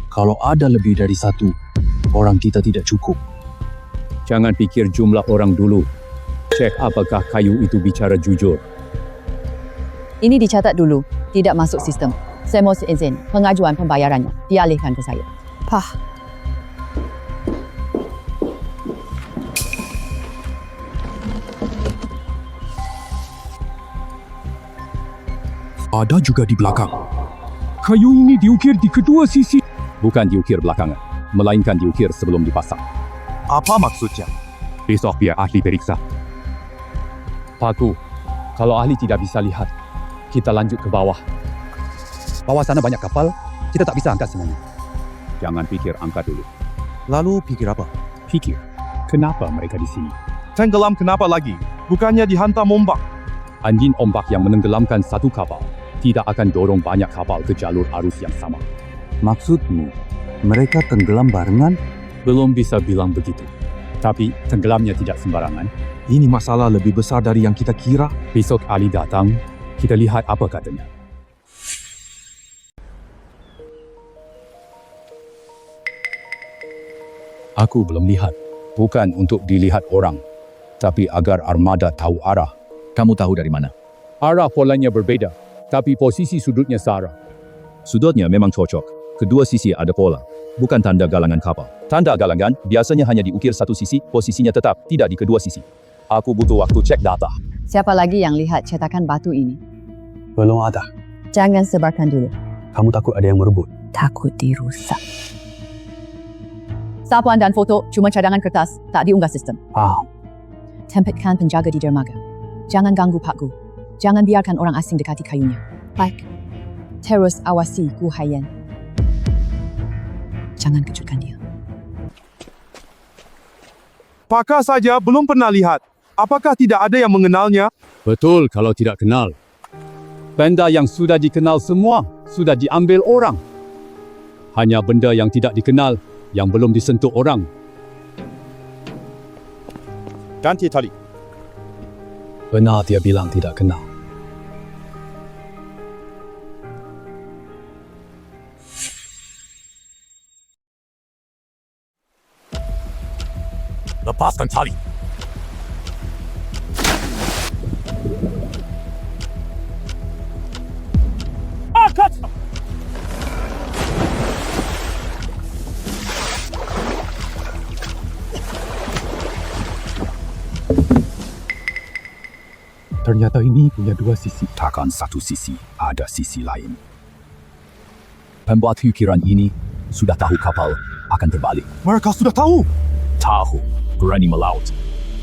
Kalau ada lebih dari satu, orang kita tidak cukup. Jangan pikir jumlah orang dulu. Cek apakah kayu itu bicara jujur. Ini dicatat dulu, tidak masuk sistem. Saya mau izin pengajuan pembayarannya dialihkan ke saya. Pah. Ada juga di belakang. Kayu ini diukir di kedua sisi. Bukan diukir belakangan, melainkan diukir sebelum dipasang. Apa maksudnya? Besok biar ahli periksa. Paku, kalau ahli tidak bisa lihat, kita lanjut ke bawah. Bawah sana banyak kapal, kita tak bisa angkat semuanya. Jangan pikir angkat dulu. Lalu pikir apa? Pikir, kenapa mereka di sini? Tenggelam kenapa lagi? Bukannya dihantam ombak. Anjing ombak yang menenggelamkan satu kapal tidak akan dorong banyak kapal ke jalur arus yang sama. Maksudmu, mereka tenggelam barengan? Belum bisa bilang begitu. Tapi tenggelamnya tidak sembarangan. Ini masalah lebih besar dari yang kita kira. Besok Ali datang, kita lihat apa katanya. Aku belum lihat. Bukan untuk dilihat orang, tapi agar armada tahu arah. Kamu tahu dari mana? Arah polanya berbeda, tapi posisi sudutnya sama. Sudutnya memang cocok. Kedua sisi ada pola, bukan tanda galangan kapal. Tanda galangan biasanya hanya diukir satu sisi, posisinya tetap tidak di kedua sisi. Aku butuh waktu cek data. Siapa lagi yang lihat cetakan batu ini? Belum ada. Jangan sebarkan dulu. Kamu takut ada yang merebut? Takut dirusak. Sapuan dan foto cuma cadangan kertas, tak diunggah sistem. Paham. Tempatkan penjaga di dermaga. Jangan ganggu Pak Gu. Jangan biarkan orang asing dekati kayunya. Baik. Terus awasi Gu Haiyan. Jangan kejutkan dia. Pakar saja belum pernah lihat. Apakah tidak ada yang mengenalnya? Betul kalau tidak kenal. Benda yang sudah dikenal semua, sudah diambil orang. Hanya benda yang tidak dikenal, yang belum disentuh orang. Ganti tali. Benar dia bilang tidak kenal. Lepaskan tali. Angkat! Ternyata ini punya dua sisi. Takkan satu sisi, ada sisi lain. Pembuat fikiran ini sudah tahu kapal akan terbalik. Mereka sudah tahu. Tahu, berani melaut.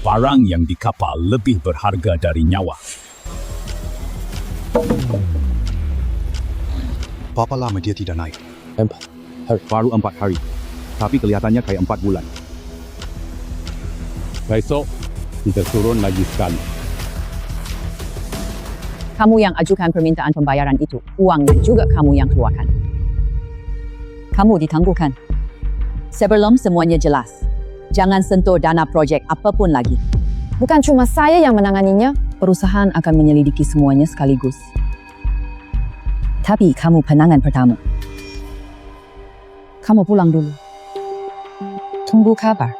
Barang yang di kapal lebih berharga dari nyawa. Berapa lama dia tidak naik? 4 hari. Baru 4 hari. Tapi kelihatannya kayak 4 bulan. Besok, kita turun lagi sekali. Kamu yang ajukan permintaan pembayaran itu, uangnya juga kamu yang keluarkan. Kamu ditangguhkan. Sebelum semuanya jelas, jangan sentuh dana projek apapun lagi. Bukan cuma saya yang menanganinya. Perusahaan akan menyelidiki semuanya sekaligus. Tapi kamu penangan pertama. Kamu pulang dulu. Tunggu kabar.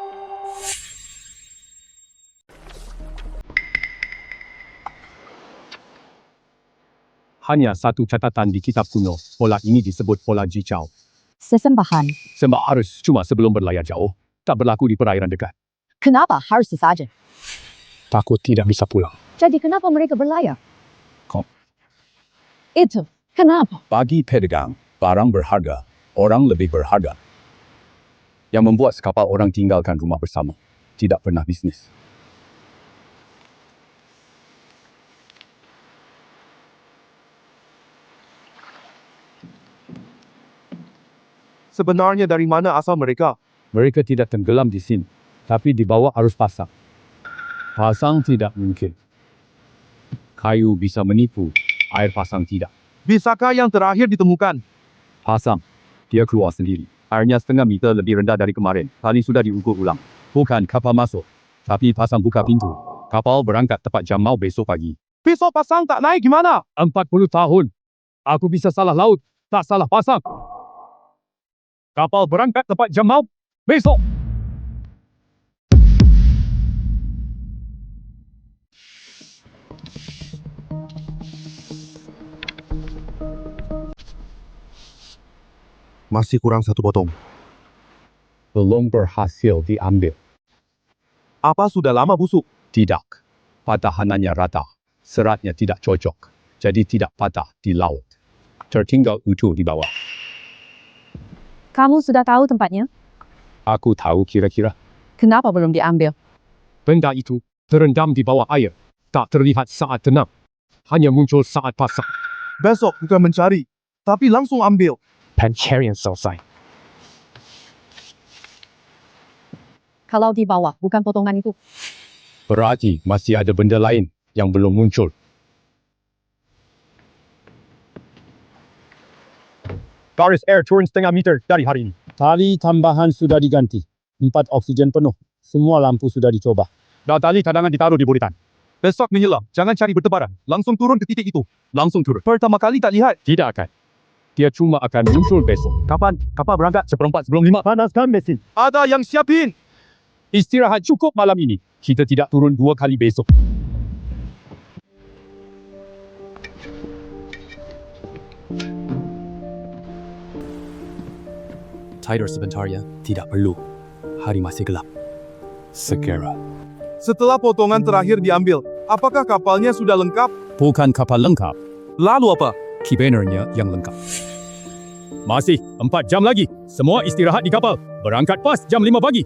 Hanya satu catatan di kitab kuno, pola ini disebut pola Jicao. Sesembahan. Sembah harus cuma sebelum berlayar jauh, tak berlaku di perairan dekat. Kenapa harus sesaja? Takut tidak bisa pulang. Jadi kenapa mereka berlayar? Kok? Itu, kenapa? Bagi pedagang, barang berharga, orang lebih berharga. Yang membuat kapal orang tinggalkan rumah bersama, tidak pernah bisnis. Sebenarnya dari mana asal mereka? Mereka tidak tenggelam di sini, tapi di bawah arus pasang. Pasang tidak mungkin. Kayu bisa menipu, air pasang tidak. Bisakah yang terakhir ditemukan? Pasang, dia keluar sendiri. Airnya setengah meter lebih rendah dari kemarin. Kali sudah diukur ulang. Bukan kapal masuk, tapi pasang buka pintu. Kapal berangkat tepat jam mau besok pagi. Besok pasang tak naik gimana? 40 tahun. Aku bisa salah laut, tak salah pasang. Kapal berangkat tepat jam mau besok. Masih kurang 1 potong. Belum berhasil diambil. Apa sudah lama busuk? Tidak. Patahanannya rata. Seratnya tidak cocok. Jadi tidak patah di laut. Tertinggal utuh di bawah. Kamu sudah tahu tempatnya? Aku tahu kira-kira. Kenapa belum diambil? Benda itu terendam di bawah air. Tak terlihat saat tenang. Hanya muncul saat pasang. Besok bukan mencari, tapi langsung ambil. Pencarian selesai. Kalau di bawah, bukan potongan itu. Berarti masih ada benda lain yang belum muncul. Garis air turun setengah meter dari hari ini. Tali tambahan sudah diganti. 4 oksigen penuh. Semua lampu sudah dicoba. Dan tali cadangan ditaruh di buritan. Besok menyelam, jangan cari bertebaran. Langsung turun ke titik itu. Langsung turun. Pertama kali tak lihat. Tidak akan. Dia cuma akan muncul besok. Kapan? Kapal berangkat 1/4 sebelum 5. Panaskan mesin. Ada yang siapin. Istirahat cukup malam ini. Kita tidak turun 2 kali besok. Tidur sebentar ya. Tidak perlu. Hari masih gelap. Segera. Setelah potongan terakhir diambil, apakah kapalnya sudah lengkap? Bukan kapal lengkap. Lalu apa? Kibenernya yang lengkap. Masih 4 jam lagi. Semua istirahat di kapal. Berangkat pas jam 5 pagi.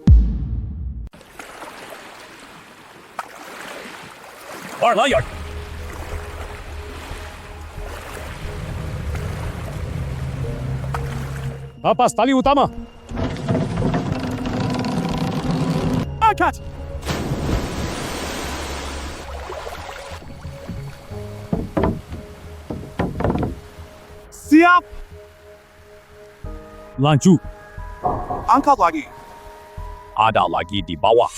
Berlayar. Lepas tali utama. Angkat! Siap! Lanjut. Angkat lagi. Ada lagi di bawah.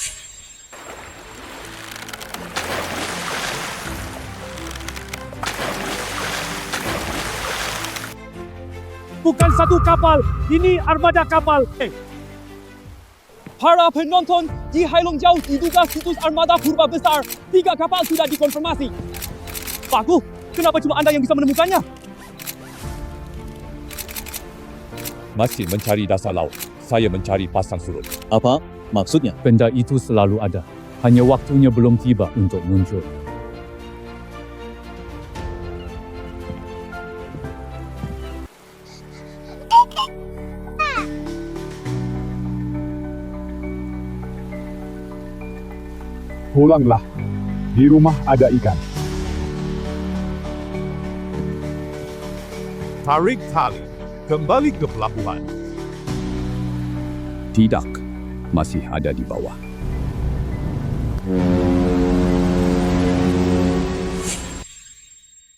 Bukan satu kapal, ini armada kapal. Para penonton, di Hailong Jauh diduga situs armada purba besar. 3 kapal sudah dikonfirmasi. Paku, kenapa cuma Anda yang bisa menemukannya? Masih mencari dasar laut. Saya mencari pasang surut. Apa maksudnya? Benda itu selalu ada. Hanya waktunya belum tiba untuk muncul. Pulanglah. Di rumah ada ikan. Tarik tali. Kembali ke pelabuhan. Tidak, masih ada di bawah.